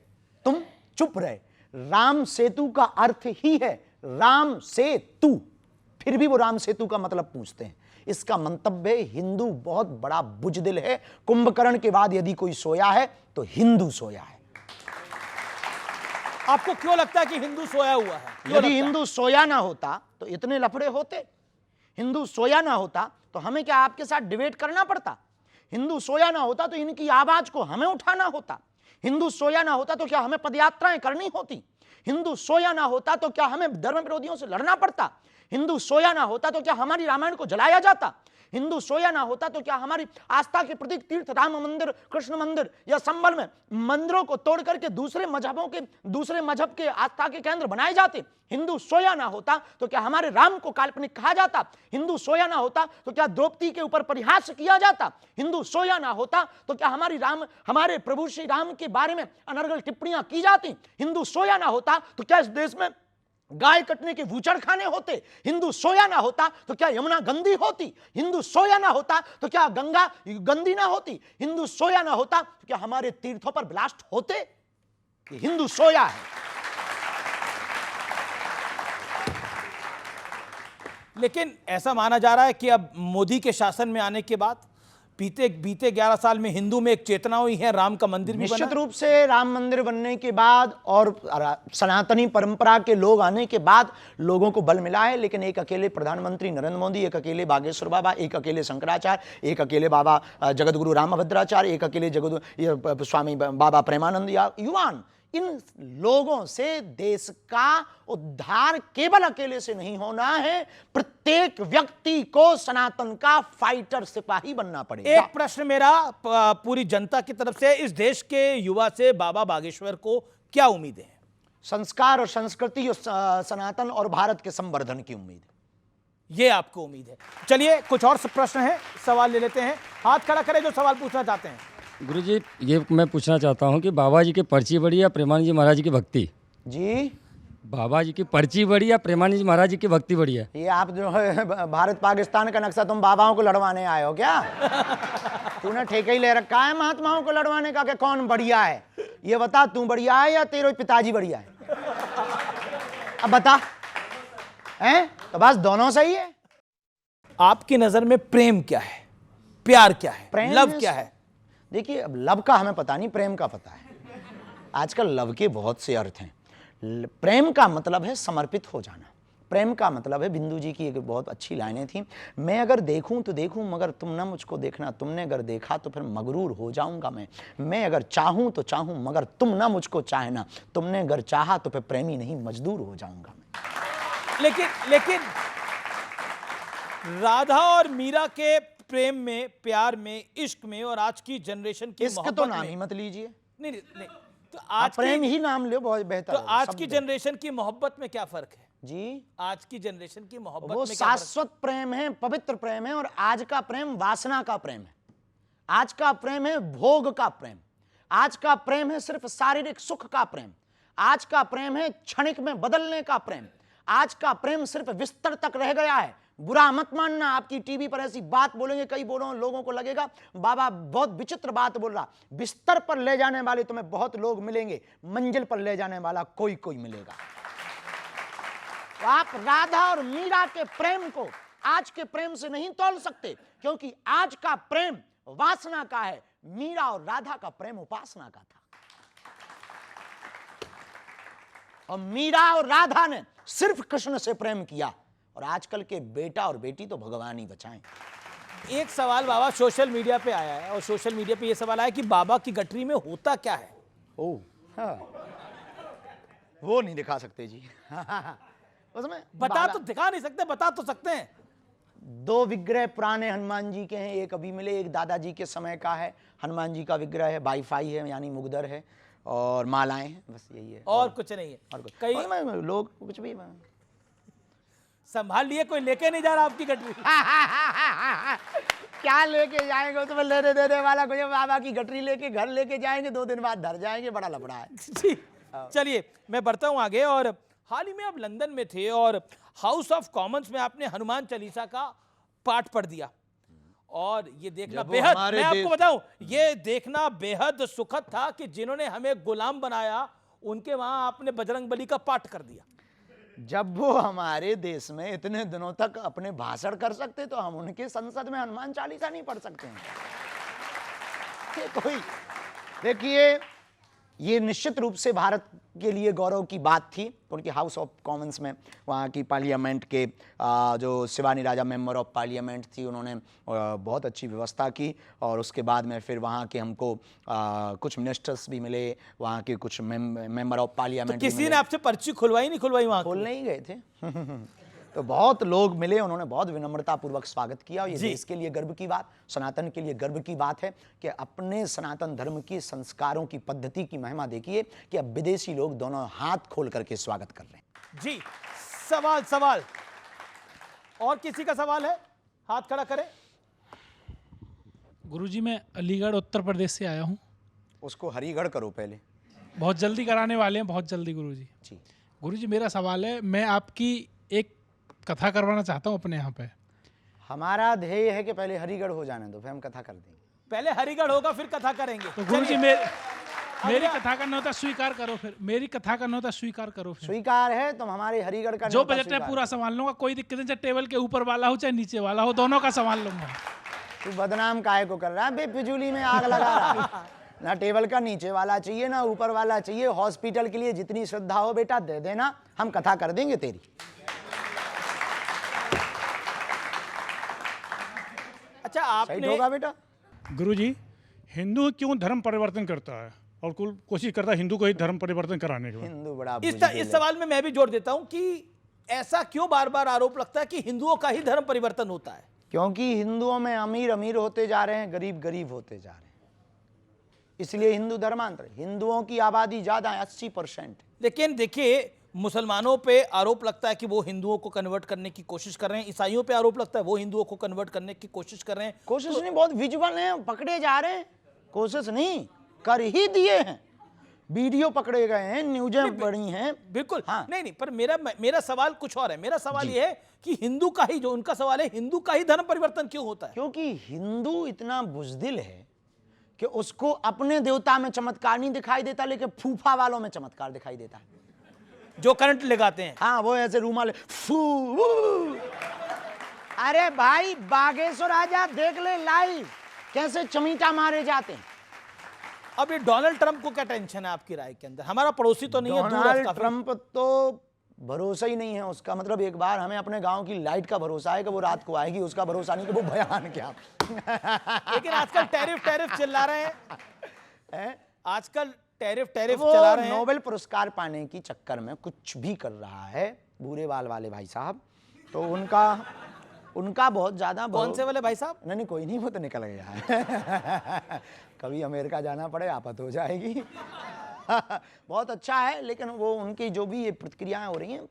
तुम चुप रहे। राम सेतु का अर्थ ही है राम सेतु, फिर भी वो राम सेतु का मतलब पूछते हैं। इसका मंतव्य हिंदू बहुत बड़ा बुजदिल है। कुंभकर्ण के बाद यदि कोई सोया है तो हिंदू सोया है। आपको क्यों लगता है कि हिंदू सोया हुआ है? क्यों यदि लगता है? हिंदू सोया ना होता तो इतने लफड़े होते? हिंदू सोया ना होता तो हमें क्या आपके साथ डिबेट करना पड़ता? हिंदू सोया ना होता तो इनकी आवाज को हमें उठाना होता? हिंदू सोया ना होता तो क्या हमें पदयात्राएं करनी होती? हिंदू सोया ना होता तो क्या हमें धर्म विरोधियों से लड़ना पड़ता? हिंदू सोया ना होता तो क्या हमारी रामायण को जलाया जाता? हिंदू सोया ना होता तो क्या हमारी आस्था के प्रतीक तीर्थ राम मंदिर, कृष्ण मंदिर या संबल में मंदिरों को तोड़ करके दूसरे मजहब के आस्था के केंद्र बनाए जाते? हिंदू सोया ना होता तो क्या हमारे राम को काल्पनिक कहा जाता? हिंदू सोया ना होता तो क्या द्रौपदी के ऊपर परिहास किया जाता? हिंदू सोया ना होता तो क्या हमारे प्रभु श्री राम के बारे में अनर्गल टिप्पणियां की जाती? हिंदू सोया ना होता तो क्या इस देश में गाय कटने के वूचड़ खाने होते? हिंदू सोया ना होता तो क्या यमुना गंदी होती? हिंदू सोया ना होता तो क्या गंगा गंदी ना होती? हिंदू सोया ना होता तो क्या हमारे तीर्थों पर ब्लास्ट होते? कि हिंदू सोया है। लेकिन ऐसा माना जा रहा है कि अब मोदी के शासन में आने के बाद बीते 11 साल में हिंदू में एक चेतना हुई है, राम का मंदिर भी बना। निश्चित रूप से राम मंदिर बनने के बाद और सनातनी परंपरा के लोग आने के बाद लोगों को बल मिला है। लेकिन एक अकेले प्रधानमंत्री नरेंद्र मोदी, एक अकेले बागेश्वर बाबा, एक अकेले शंकराचार्य, एक अकेले बाबा जगतगुरु रामभद्राचार्य, एक अकेले स्वामी बाबा प्रेमानंद या युवान, इन लोगों से देश का उद्धार केवल अकेले से नहीं होना है। प्रत्येक व्यक्ति को सनातन का फाइटर सिपाही बनना पड़ेगा। एक प्रश्न मेरा पूरी जनता की तरफ से, इस देश के युवा से बाबा बागेश्वर को क्या उम्मीदें हैं? संस्कार और संस्कृति और सनातन और भारत के संवर्धन की उम्मीद है। ये आपको उम्मीद है। चलिए कुछ और प्रश्न है, सवाल ले लेते हैं। हाथ खड़ा करें जो सवाल पूछना चाहते हैं। गुरुजी, ये मैं पूछना चाहता हूँ कि बाबा जी की पर्ची बड़ी या प्रेमानंद जी महाराज की भक्ति? जी, बाबा जी की पर्ची बड़ी या प्रेमानंद जी महाराज जी की भक्ति बड़ी है? ये आप जो है भारत पाकिस्तान का नक्शा तुम बाबाओं को लड़वाने आए हो क्या? तूने ठेका ही ले रखा है महात्माओं को लड़वाने का कि कौन बढ़िया है? ये बता, तू बढ़िया है या तेरे पिताजी बढ़िया है? अब बता, हैं? तो बस दोनों सही है। आपकी नजर में प्रेम क्या है, प्यार क्या है, लव क्या है? देखिए, अब लव का हमें पता नहीं, प्रेम का पता है। आजकल लव के बहुत से अर्थ हैं। प्रेम का मतलब है समर्पित हो जाना। प्रेम का मतलब है, बिंदु जी की एक बहुत अच्छी लाइनें थी, मैं अगर देखूं तो देखूं मगर तुम ना मुझको देखना, तुमने अगर देखा तो फिर मगरूर हो जाऊंगा मैं अगर चाहूं तो चाहूं मगर तुम ना मुझको चाहना, तुमने अगर चाहा तो फिर प्रेमी नहीं मजदूर हो जाऊंगा मैं। लेकिन राधा और मीरा के प्रेम में, प्यार में, इश्क में और आज की जनरेशन की इसके मोहब्बत तो नाम में, ही मत लीजिए, नहीं, तो आज प्रेम की, ही नाम लो, बहुत बेहतर तो है। आज शब्द की दे। जनरेशन की मोहब्बत में क्या फर्क है? जी, आज की जनरेशन की मोहब्बत वो में क्या फर्क है? शाश्वत प्रेम है, पवित्र प्रेम है, और आज का प्रेम वासना का प्रेम है। आज का प्रेम है भोग का प्रेम। आज का प्रेम है सिर्फ शारीरिक सुख का प्रेम। आज का प्रेम है क्षणिक में बदलने का प्रेम। आज का प्रेम सिर्फ बिस्तर तक रह गया है। बुरा मत मानना, आपकी टीवी पर ऐसी बात बोलेंगे कई लोगों को लगेगा बाबा बहुत विचित्र बात बोल रहा। बिस्तर पर ले जाने वाले तुम्हें बहुत लोग मिलेंगे, मंजिल पर ले जाने वाला कोई मिलेगा। तो आप राधा और मीरा के प्रेम को आज के प्रेम से नहीं तोल सकते, क्योंकि आज का प्रेम वासना का है। मीरा और राधा का प्रेम उपासना का था, और मीरा और राधा ने सिर्फ कृष्ण से प्रेम किया, और आजकल के बेटा और बेटी तो भगवान ही बचाएं। एक सवाल बाबा सोशल मीडिया पे आया है, और सोशल मीडिया पे ये सवाल आया कि बाबा की गठरी में होता क्या है? ओह, हाँ, वो नहीं दिखा सकते जी। उसमें बता तो दिखा नहीं सकते, बता तो सकते हैं। 2 विग्रह पुराने हनुमान जी के हैं, एक अभी मिले, एक दादाजी के समय का है। हनुमान जी का विग्रह है, वाईफाई है यानी मुगदर है, और मालाएं हैं, बस यही है, और कुछ नहीं है। और कुछ कई लोग कुछ भी संभाल लिए, कोई लेके नहीं जा रहा आपकी गठरी। क्या लेके जाएंगे, उसमें लेने देने वाला कुछ, बाबा की गठरी लेके घर लेके जाएंगे, 2 दिन बाद धर जाएंगे, बड़ा लफड़ा है। जी चलिए मैं बढ़ता हूं आगे। और हाल ही में आप लंदन में थे और हाउस ऑफ कॉमन्स में आपने हनुमान चालीसा का पाठ पढ़ दिया और ये देखना जब वो बेहद, हमारे मैं आपको देश- बताऊं, ये देखना बेहद सुखद था कि जिन्होंने हमें गुलाम बनाया उनके वहां आपने बजरंगबली का पाठ कर दिया। जब वो हमारे देश में इतने दिनों तक अपने भाषण कर सकते तो हम उनके संसद में हनुमान चालीसा नहीं पढ़ सकते हैं? ये कोई, देखिए ये निश्चित रूप से भारत के लिए गौरव की बात थी। उनकी हाउस ऑफ कॉमन्स में वहाँ की पार्लियामेंट के जो शिवानी राजा मेंबर ऑफ पार्लियामेंट थी, उन्होंने बहुत अच्छी व्यवस्था की और उसके बाद में फिर वहाँ के हमको कुछ मिनिस्टर्स भी मिले, वहाँ के कुछ मेंबर ऑफ तो पार्लियामेंट किसी ने आपसे पर्ची खुलवाई नहीं खुलवाई वहां की? खोलने ही गए थे तो बहुत लोग मिले, उन्होंने बहुत विनम्रता पूर्वक स्वागत किया और ये जी। देश के लिए गर्व की बात, सनातन के लिए गर्व की बात है कि अपने सनातन धर्म की संस्कारों की पद्धति की महिमा देखिए कि अब विदेशी लोग दोनों हाथ खोल करके स्वागत कर रहे हैं। जी सवाल और किसी का सवाल है? हाथ खड़ा करें। गुरुजी मैं अलीगढ़ उत्तर प्रदेश से आया हूँ। उसको हरिगढ़ करो पहले। बहुत जल्दी कराने वाले हैं, बहुत जल्दी गुरुजी। जी, गुरुजी मेरा सवाल है, मैं आपकी एक कथा करवाना चाहता हूँ अपने यहाँ पे। हमारा ध्येय है कि पहले हरिगढ़ हो जाने दो, फिर हम कथा कर देंगे। पहले हरिगढ़ होगा फिर कथा करेंगे। तो गुरुजी मेरी कथा करना होता स्वीकार करो, फिर मेरी कथा करना होता स्वीकार करो। फिर स्वीकार है, तुम हमारे हरिगढ़ का जो न्योता बजट है स्वीकार पूरा संभाल लूंगा, कोई दिक्कत नहीं, चाहे टेबल के ऊपर वाला हो चाहे नीचे वाला हो, दोनों का संभाल लूंगा। तू बदनाम काहे को कर रहा है? बेफिजूली में आग लगा रहा है। ना टेबल का नीचे वाला चाहिए ना ऊपर वाला चाहिए। हॉस्पिटल के लिए जितनी श्रद्धा हो बेटा दे देना, हम कथा कर देंगे तेरी। अच्छा सही आपने होगा बेटा। गुरुजी, हिंदू क्यों धर्म परिवर्तन करता है और कुल कोशिश करता है हिंदू को ही धर्म परिवर्तन कराने की? हिंदू बड़ा इस सवाल में मैं भी जोड़ देता हूं कि ऐसा क्यों बार बार आरोप लगता है कि हिंदुओं का ही धर्म परिवर्तन होता है? क्योंकि हिंदुओं में अमीर अमीर होते जा रहे हैं, गरीब गरीब होते जा रहे हैं, इसलिए हिंदू धर्मांतर। हिंदुओं की आबादी ज्यादा है, 80%। लेकिन देखिए मुसलमानों पे आरोप लगता है कि वो हिंदुओं को कन्वर्ट करने की कोशिश कर रहे हैं, ईसाइयों पे आरोप लगता है वो हिंदुओं को कन्वर्ट करने की कोशिश कर रहे हैं। कोशिश नहीं, बहुत विजुअल है, पकड़े जा रहे हैं। कोशिश नहीं, कर ही दिए हैं, वीडियो पकड़े गए हैं, न्यूज़ें बड़ी हैं। बिल्कुल हाँ। नहीं पर मेरा सवाल कुछ और है। मेरा सवाल ये है कि हिंदू का ही, जो उनका सवाल है, हिंदू का ही धर्म परिवर्तन क्यों होता है? क्योंकि हिंदू इतना बुजदिल है कि उसको अपने देवता में चमत्कार नहीं दिखाई देता, लेकिन फूफा वालों में चमत्कार दिखाई देता है। जो करंट लगाते हैं। हाँ, वो ऐसे रूमाल फू। अरे भाई बागेश्वर आजा, देख ले लाइव कैसे चमीटा मारे जाते हैं। अब ये डोनाल्ड ट्रंप को क्या टेंशन है आपकी राय के अंदर? हमारा पड़ोसी तो नहीं है, दूर है डोनाल्ड काफी। ट्रंप तो भरोसा ही नहीं है उसका। मतलब एक बार हमें अपने गांव की लाइट का भरोसा है कि वो रात को आएगी, उसका भरोसा नहीं कि वो बयान क्या। लेकिन आजकल टैरिफ चिल्ला रहे हैं। आजकल टैरिफ वो चला रहे हैं। नोबेल पुरस्कार पाने की चक्कर में कुछ भी कर रहा है, बुरे बाल वाले भाई साहब। तो उनका बहुत ज्यादा। कौन से वाले भाई साहब? नहीं कोई नहीं, वो तो निकल गया है। कभी अमेरिका जाना पड़े आफत हो जाएगी। बहुत अच्छा है, लेकिन वो उनकी जो भी ये प्रतिक्रियाएं हो रही हैं,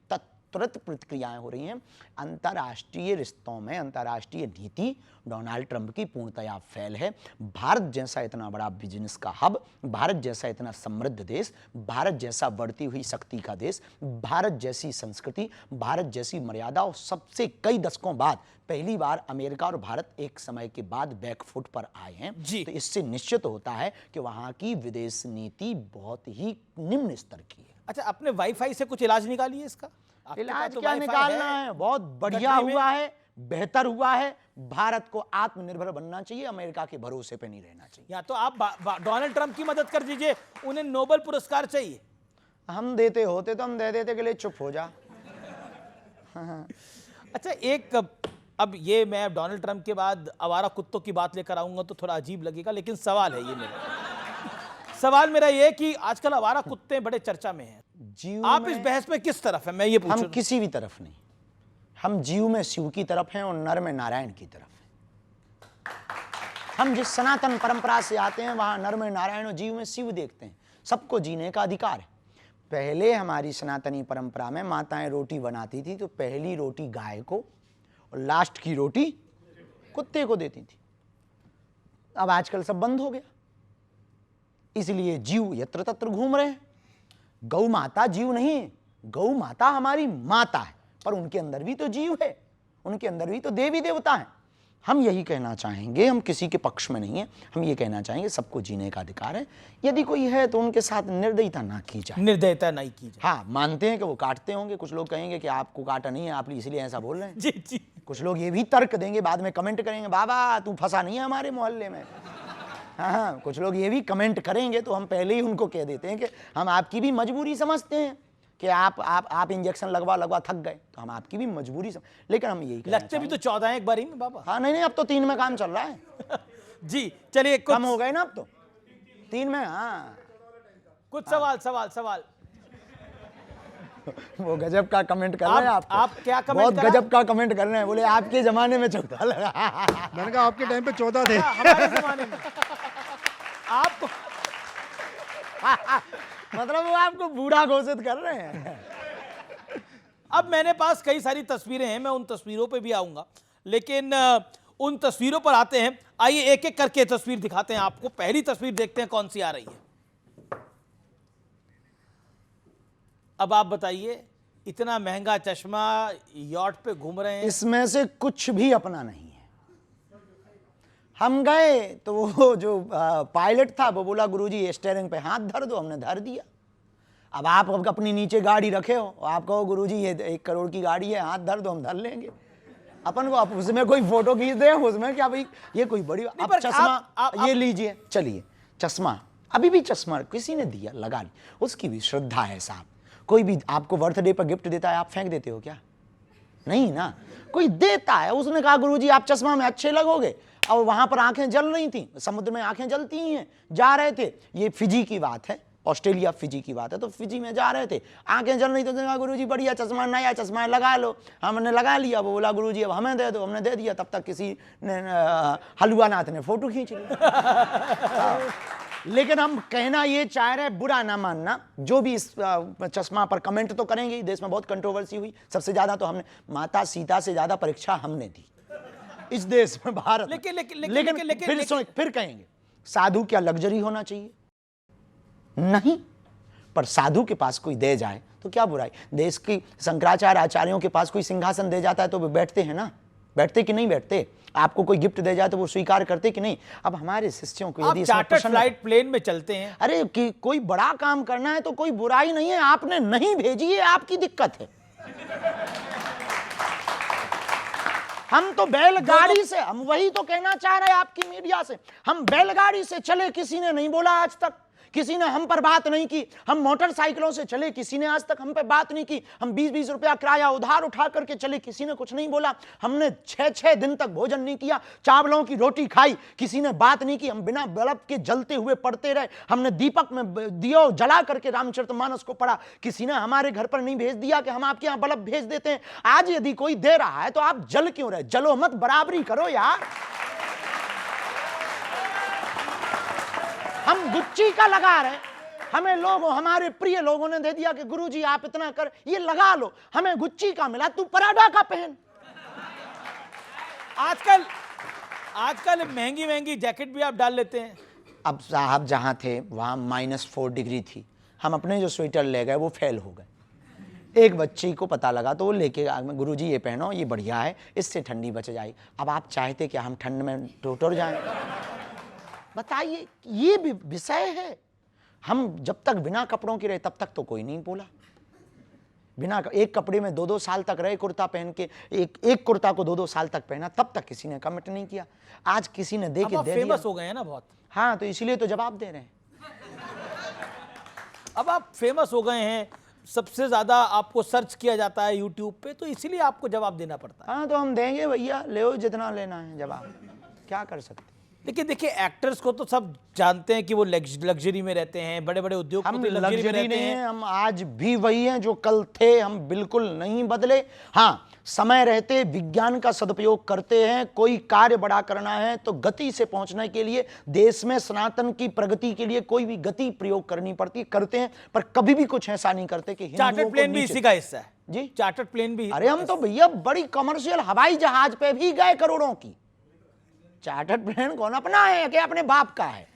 तुरंत प्रतिक्रियाएं हो रही हैं। अंतर्राष्ट्रीय रिश्तों में अंतर्राष्ट्रीय नीति डोनाल्ड ट्रंप की पूर्णतया फेल है। भारत जैसा इतना बड़ा बिजनेस का हब, भारत जैसा इतना समृद्ध देश, भारत जैसा बढ़ती हुई शक्ति का देश, भारत जैसी संस्कृति, भारत जैसी मर्यादा, और सबसे कई दशकों बाद पहली बार अमेरिका और भारत एक समय के बाद बैकफुट पर आए हैं। जी। तो इससे निश्चित होता है कि वहां की विदेश नीति बहुत ही निम्न स्तर की है। अच्छा, अपने वाईफाई से कुछ इलाज निकालिए इसका। आपके पास इलाज तो क्या वाईफाई निकालना है, बहुत बढ़िया गठरी में। हुआ है, बेहतर हुआ है। भारत को आत्मनिर्भर बनना चाहिए, अमेरिका के भरोसे पे नहीं रहना चाहिए। या तो आप डोनाल्ड ट्रंप की मदद कर दीजिए, उन्हें नोबेल पुरस्कार चाहिए। हम देते होते तो हम दे देते के लिए चुप हो जा। अच्छा, अब ये मैं डोनाल्ड ट्रंप के बाद आवारा कुत्तों की बात लेकर आऊंगा तो थोड़ा अजीब लगेगा, लेकिन सवाल है ये मेरा ये कि आजकल आवारा कुत्ते बड़े चर्चा में हैं। जीव आप में इस बहस में किस तरफ है, मैं ये पूछ रहा हम हूं। किसी भी तरफ नहीं, हम जीव में शिव की तरफ हैं और नर में नारायण की तरफ हैं। हम जिस सनातन परंपरा से आते हैं वहां नर में नारायण और जीव में शिव देखते हैं। सबको जीने का अधिकार है। पहले हमारी सनातनी परंपरा में माताएं रोटी बनाती थी तो पहली रोटी गाय को और लास्ट की रोटी कुत्ते को देती थी। अब आजकल सब बंद हो गया, इसलिए जीव यत्र तत्र घूम रहे हैं। गौ माता जीव नहीं है, गौ माता हमारी माता है, पर उनके अंदर भी तो जीव है, उनके अंदर भी तो देवी देवता है। हम यही कहना चाहेंगे, हम किसी के पक्ष में नहीं है, हम ये कहना चाहेंगे सबको जीने का अधिकार है। यदि कोई है तो उनके साथ निर्दयता ना की जाए, निर्दयता नहीं की जाए। हाँ, मानते हैं कि वो काटते होंगे, कुछ लोग कहेंगे कि आपको काटा नहीं है, आप इसलिए ऐसा बोल रहे हैं। जी जी। कुछ लोग ये भी तर्क देंगे, बाद में कमेंट करेंगे, बाबा तू फंसा नहीं है हमारे मोहल्ले में। हाँ, कुछ लोग ये भी कमेंट करेंगे, तो हम पहले ही उनको कह देते हैं कि हम आपकी भी मजबूरी समझते हैं कि आप इंजेक्शन लगवा थक गए, तो हम आपकी भी मजबूरी लेकिन हम यही लगते भी तो 14 हैं एक बारी में बाबा। हाँ, नहीं, अब तो 3 में काम चल रहा है। जी चलिए, कम हो गए ना अब तो 3 में। हाँ, कुछ सवाल। वो गजब का कमेंट कर रहे हैं आप क्या कमेंट बहुत करा? गजब का कमेंट कर रहे हैं, बोले आपके जमाने में 14 लगा। मैंने कहा आपके टाइम पे 14 थे। हमारे जमाने में आपको मतलब वो आपको बूढ़ा घोषित कर रहे हैं। अब मेरे पास कई सारी तस्वीरें हैं, मैं उन तस्वीरों पे भी आऊंगा, लेकिन उन तस्वीरों पर आते हैं। आइए एक एक करके तस्वीर दिखाते हैं आपको। पहली तस्वीर देखते हैं कौन सी आ रही है। अब आप बताइए, इतना महंगा चश्मा, यॉट पे घूम रहे हैं। इसमें से कुछ भी अपना नहीं है। हम गए तो वो जो पायलट था वो बोला गुरुजी स्टीयरिंग पे हाथ धर दो, हमने धर दिया। अब आप अपनी नीचे गाड़ी रखे हो, आप कहो गुरुजी ये 1 करोड़ की गाड़ी है, हाथ धर दो, हम धर लेंगे। अपन को आप उसमें कोई फोटो खींच दे, उसमें क्या भाई ये कोई बड़ी। अब चश्मा ये लीजिए, चलिए चश्मा, अभी भी चश्मा किसी ने दिया, लगा ली, उसकी भी श्रद्धा है साहब। कोई भी आपको बर्थडे पर गिफ्ट देता है, आप फेंक देते हो क्या? नहीं ना, कोई देता है। उसने कहा गुरुजी आप चश्मा में अच्छे लगोगे, और वहां पर आंखें जल रही थी, समुद्र में आंखें जलती ही हैं, जा रहे थे, ये फिजी की बात है, ऑस्ट्रेलिया फिजी की बात है, तो फिजी में जा रहे थे, आंखें जल रही, तो कहा गुरुजी बढ़िया चश्मा, नया चश्मा लगा लो। हमने लगा लिया, वो बोला गुरुजी अब हमें दे दो, हमने दे दिया। तब तक किसी ने हलवा नाथ ने फोटो खींच ली। लेकिन हम कहना ये चाह रहे, बुरा ना मानना, जो भी इस चश्मा पर कमेंट तो करेंगे ही। देश में बहुत कंट्रोवर्सी हुई, सबसे ज्यादा तो हमने माता सीता से ज्यादा परीक्षा हमने दी इस देश में, भारत। लेकिन फिर कहेंगे साधु क्या लग्जरी होना चाहिए? नहीं, पर साधु के पास कोई दे जाए तो क्या बुराई। देश की शंकराचार्य आचार्यों के पास कोई सिंहासन दे जाता है तो वे बैठते हैं ना, बैठते कि नहीं बैठते? आपको कोई गिफ्ट दे जाए तो वो स्वीकार करते कि नहीं? अब हमारे शिष्यों को यदि चार्टर्ड फ्लाइट प्लेन में चलते हैं, अरे कि कोई बड़ा काम करना है तो कोई बुराई नहीं है, आपने नहीं भेजी है, आपकी दिक्कत है। हम तो बैलगाड़ी से, हम वही तो कहना चाह रहे हैं आपकी मीडिया से, हम बैलगाड़ी से चले, किसी ने नहीं बोला आज तक, किसी ने हम पर बात नहीं की। हम मोटरसाइकिलों से चले, किसी ने आज तक हम पे बात नहीं की। हम 20-20 रुपया किराया उधार उठा करके चले, किसी ने कुछ नहीं बोला। हमने 6-6 दिन तक भोजन नहीं किया, चावलों की रोटी खाई, किसी ने बात नहीं की। हम बिना बल्ब के जलते हुए पढ़ते रहे, हमने दीपक में दियो जला करके रामचरितमानस को पढ़ा, किसी ने हमारे घर पर नहीं भेज दिया कि हम आपके यहाँ बल्ब भेज देते हैं। आज यदि कोई दे रहा है तो आप जल क्यों रहे? जलो मत, बराबरी करो यार। हम गुच्ची का लगा रहे, हमें लोगों, हमारे प्रिय लोगों ने दे दिया कि गुरुजी आप इतना कर, ये लगा लो, हमें गुच्ची का मिला, तू पराडा का पहन। आजकल महंगी महंगी जैकेट भी आप डाल लेते हैं। अब साहब जहां थे वहां -4 डिग्री थी, हम अपने जो स्वेटर ले गए वो फेल हो गए। एक बच्ची को पता लगा तो वो लेके गुरुजी ये पहनो, ये बढ़िया है, इससे ठंडी बच जाएगी। अब आप चाहते कि हम ठंड में टोटर जाएं? बताइए, ये भी विषय है। हम जब तक बिना कपड़ों के रहे तब तक तो कोई नहीं बोला। बिना एक कपड़े में 2-2 साल तक रहे, कुर्ता पहन के, एक कुर्ता को 2-2 साल तक पहना, तब तक किसी ने कमेंट नहीं किया। आज किसी ने दे के दे दिया। फेमस हो गए हैं ना बहुत। हाँ, तो इसीलिए तो जवाब दे रहे हैं। अब आप फेमस हो गए हैं, सबसे ज्यादा आपको सर्च किया जाता है यूट्यूब पे, तो इसीलिए आपको जवाब देना पड़ता है। हाँ, तो हम देंगे भैया, ले जितना लेना है जवाब, क्या कर सकते। देखिए एक्टर्स को तो सब जानते हैं कि वो लग्जरी में रहते हैं, बड़े बड़े उद्योगपति लग्जरी में रहते हैं। हम आज भी वही हैं जो कल थे, हम बिल्कुल नहीं बदले। हाँ, समय रहते विज्ञान का सदुपयोग करते हैं। कोई कार्य बड़ा करना है तो गति से पहुंचने के लिए, देश में सनातन की प्रगति के लिए कोई भी गति प्रयोग करनी पड़ती, करते हैं, पर कभी भी कुछ ऐसा नहीं करते कि चार्टर्ड प्लेन भी इसी का हिस्सा है जी। चार्टर्ड प्लेन भी, अरे हम तो भैया बड़ी कमर्शियल हवाई जहाज पे भी गए करोड़ों की, चार्टर्ड प्लेन कौन अपना है कि अपने बाप का है?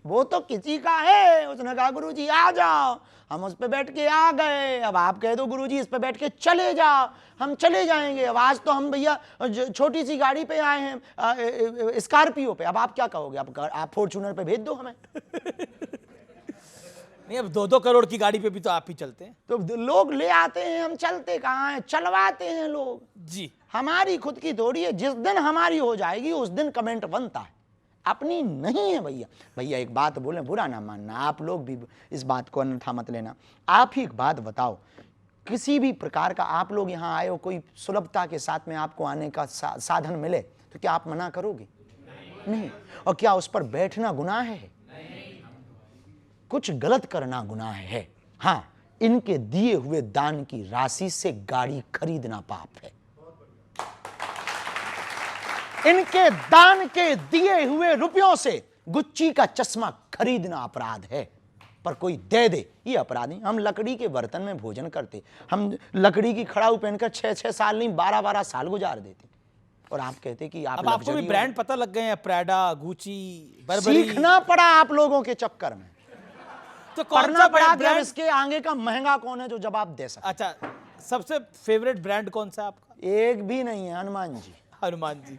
वो तो किसी का है। उसने कहा गुरुजी आ जाओ, हम उस पे बैठ के आ गए। अब आप कह दो गुरुजी इस पे बैठ के चले जाओ, हम चले जाएंगे। अब आज तो हम भैया छोटी सी गाड़ी पे आए हैं, स्कॉर्पियो पे। अब आप क्या कहोगे? आप फॉर्च्यूनर पे भेज दो हमें। नहीं, अब 2-2 करोड़ की गाड़ी पे भी तो आप ही चलते हैं। तो लोग ले आते हैं, हम चलते कहाँ हैं, चलवाते हैं लोग। जी, हमारी खुद की थोड़ी है। जिस दिन हमारी हो जाएगी उस दिन कमेंट बनता है, अपनी नहीं है भैया। भैया एक बात बोले, बुरा ना मानना, आप लोग भी इस बात को अन्यथा मत लेना। आप ही एक बात बताओ, किसी भी प्रकार का आप लोग यहाँ आए हो, कोई सुलभता के साथ में आपको आने का साधन मिले तो क्या आप मना करोगे? नहीं। और क्या उस पर बैठना गुनाह है? कुछ गलत करना गुनाह है। हाँ, इनके दिए हुए दान की राशि से गाड़ी खरीदना पाप है। इनके दान के दिए हुए रुपयों से गुच्ची का चश्मा खरीदना अपराध है। पर कोई दे दे ये अपराध नहीं। हम लकड़ी के बर्तन में भोजन करते, हम लकड़ी की खड़ाऊ पहनकर 6-6 साल नहीं 12-12 साल गुजार देते। और आप कहते कि आप अब आपको भी ब्रांड पता लग गए हैं, प्राडा, गुची, बर्बरी। सीखना पड़ा आप लोगों के चक्कर में। तो कौन पढ़ना सा पड़ा कि अब ब्रांड? इसके आगे का महंगा कौन है जो जवाब दे सके। अच्छा, सबसे फेवरेट ब्रांड कौन सा है आपका? एक भी नहीं है, हनुमान जी। हनुमान जी।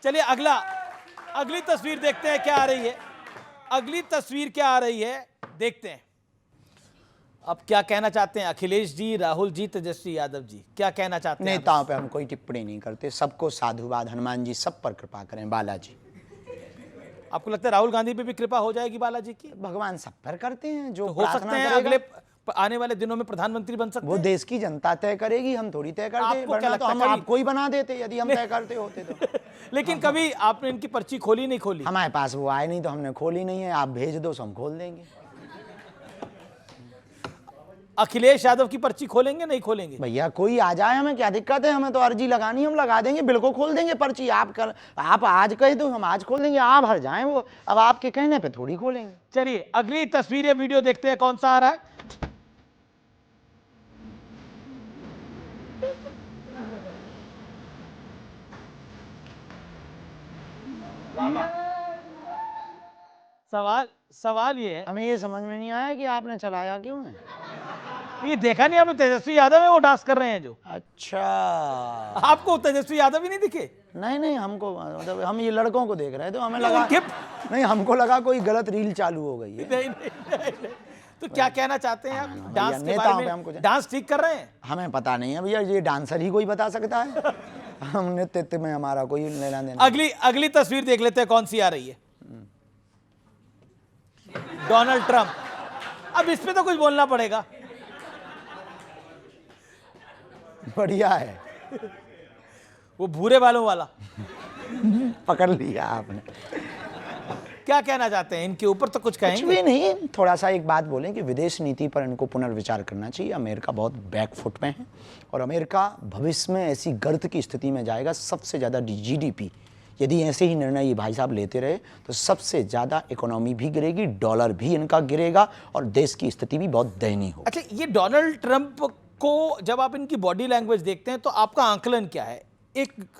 चलिए अगली तस्वीर देखते हैं क्या आ रही है। अगली तस्वीर क्या आ रही है देखते हैं। अब क्या कहना चाहते हैं अखिलेश जी, राहुल जी, तेजस्वी यादव जी, क्या कहना चाहते हैं? नेताओं पे हम कोई टिप्पणी नहीं करते, सबको साधुवाद। हनुमान जी सब पर कृपा करें। बालाजी, आपको लगता है राहुल गांधी पे भी कृपा हो जाएगी बालाजी की? भगवान सब पर करते हैं जो तो हो सकते हैं करेगा। अगले आने वाले दिनों में प्रधानमंत्री बन सकते वो हैं। देश की जनता तय करेगी, हम थोड़ी तय करते। आपको क्या वरना तो लगता है हम कभी- आपको ही बना देते यदि हम तय करते होते तो। लेकिन कभी आपने इनकी पर्ची खोली नहीं खोली? हमारे पास वो आए नहीं तो हमने खोली नहीं है। आप भेज दो तो हम खोल देंगे। अखिलेश यादव की पर्ची खोलेंगे नहीं खोलेंगे? भैया कोई आ जाए, हमें क्या दिक्कत है? हमें तो अर्जी लगानी, हम लगा देंगे, बिल्कुल खोल देंगे पर्ची। आप आज कहे तो हम आज खोल देंगे, आप हर जाएं वो। अब आपके कहने पे थोड़ी खोलेंगे। चलिए अगली तस्वीर या वीडियो देखते हैं कौन सा आ रहा है। सवाल ये है, हमें ये समझ में नहीं आया कि आपने चलाया क्यों है। ये देखा नहीं आपने तेजस्वी यादव है वो डांस कर रहे हैं जो? अच्छा, आपको तेजस्वी यादव ही नहीं दिखे? नहीं हमको मतलब हम ये लड़कों को देख रहे थे, हमें लगा उनके- नहीं, हमको लगा कोई गलत रील चालू हो गई है। नहीं। तो क्या कहना चाहते हैं आप डांस के नेताओं बारे पे में? हमको डांस ठीक कर रहे हैं? हमें पता नहीं है भैया, ये डांसर ही कोई बता सकता है। हम नृत्य में हमारा कोई लेना देना। अगली तस्वीर देख लेते हैं कौन सी आ रही है। Donald Trump. अब इस पे तो कुछ बोलना पड़ेगा। बढ़िया है, वो भूरे बालों वाला। पकड़ लिया आपने। क्या कहना चाहते हैं इनके ऊपर? तो कुछ कुछ कहेंगे? भी नहीं, थोड़ा सा एक बात बोलें कि विदेश नीति पर इनको पुनर्विचार करना चाहिए। अमेरिका बहुत बैकफुट में है और अमेरिका भविष्य में ऐसी गर्त की स्थिति में जाएगा। सबसे ज़्यादा GDP यदि ऐसे ही निर्णय ये भाई साहब लेते रहे तो सबसे ज़्यादा इकोनॉमी भी गिरेगी, डॉलर भी इनका गिरेगा और देश की स्थिति भी बहुत दयनीय होगी। अच्छा, ये डोनाल्ड ट्रंप को जब आप इनकी बॉडी लैंग्वेज देखते हैं तो आपका आंकलन क्या है?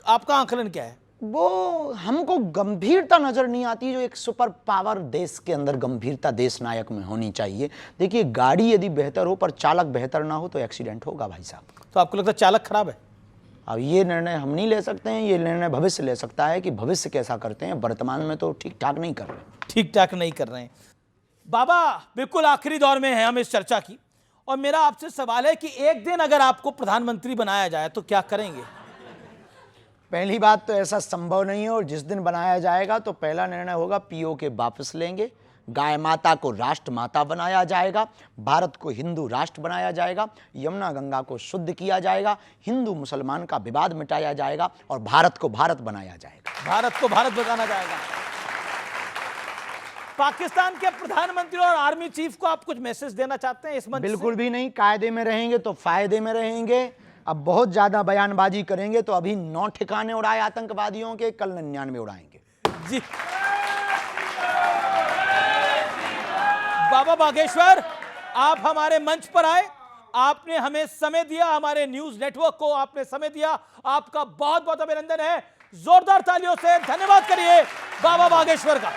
आपका आंकलन क्या है? वो हमको गंभीरता नजर नहीं आती जो एक सुपर पावर देश के अंदर गंभीरता देश नायक में होनी चाहिए। देखिए, गाड़ी यदि बेहतर हो पर चालक बेहतर ना हो तो एक्सीडेंट होगा भाई साहब। तो आपको लगता है चालक खराब है? अब ये निर्णय हम नहीं ले सकते हैं, ये निर्णय भविष्य ले सकता है कि भविष्य कैसा करते हैं। वर्तमान में तो ठीक ठाक नहीं कर रहे। ठीक ठाक नहीं कर रहे हैं। बाबा, बिल्कुल आखिरी दौर में है हम इस चर्चा की, और मेरा आपसे सवाल है कि एक दिन अगर आपको प्रधानमंत्री बनाया जाए तो क्या करेंगे? पहली बात तो ऐसा संभव नहीं है, और जिस दिन बनाया जाएगा तो पहला निर्णय होगा POK वापस लेंगे, गाय माता को राष्ट्र माता बनाया जाएगा, भारत को हिंदू राष्ट्र बनाया जाएगा, यमुना गंगा को शुद्ध किया जाएगा, हिंदू मुसलमान का विवाद मिटाया जाएगा और भारत को भारत बनाया जाएगा। भारत को भारत बताना जाएगा। पाकिस्तान के प्रधानमंत्री और आर्मी चीफ को आप कुछ मैसेज देना चाहते हैं इस मंच से? बिल्कुल भी नहीं। कायदे में रहेंगे तो फायदे में रहेंगे। अब बहुत ज्यादा बयानबाजी करेंगे तो अभी 9 ठिकाने उड़ाए आतंकवादियों के, कल 99 उड़ाएंगे। जी। बाबा बागेश्वर, आप हमारे मंच पर आए, आपने हमें समय दिया, हमारे न्यूज नेटवर्क को आपने समय दिया, आपका बहुत बहुत अभिनंदन है। जोरदार तालियों से धन्यवाद करिए बाबा बागेश्वर का।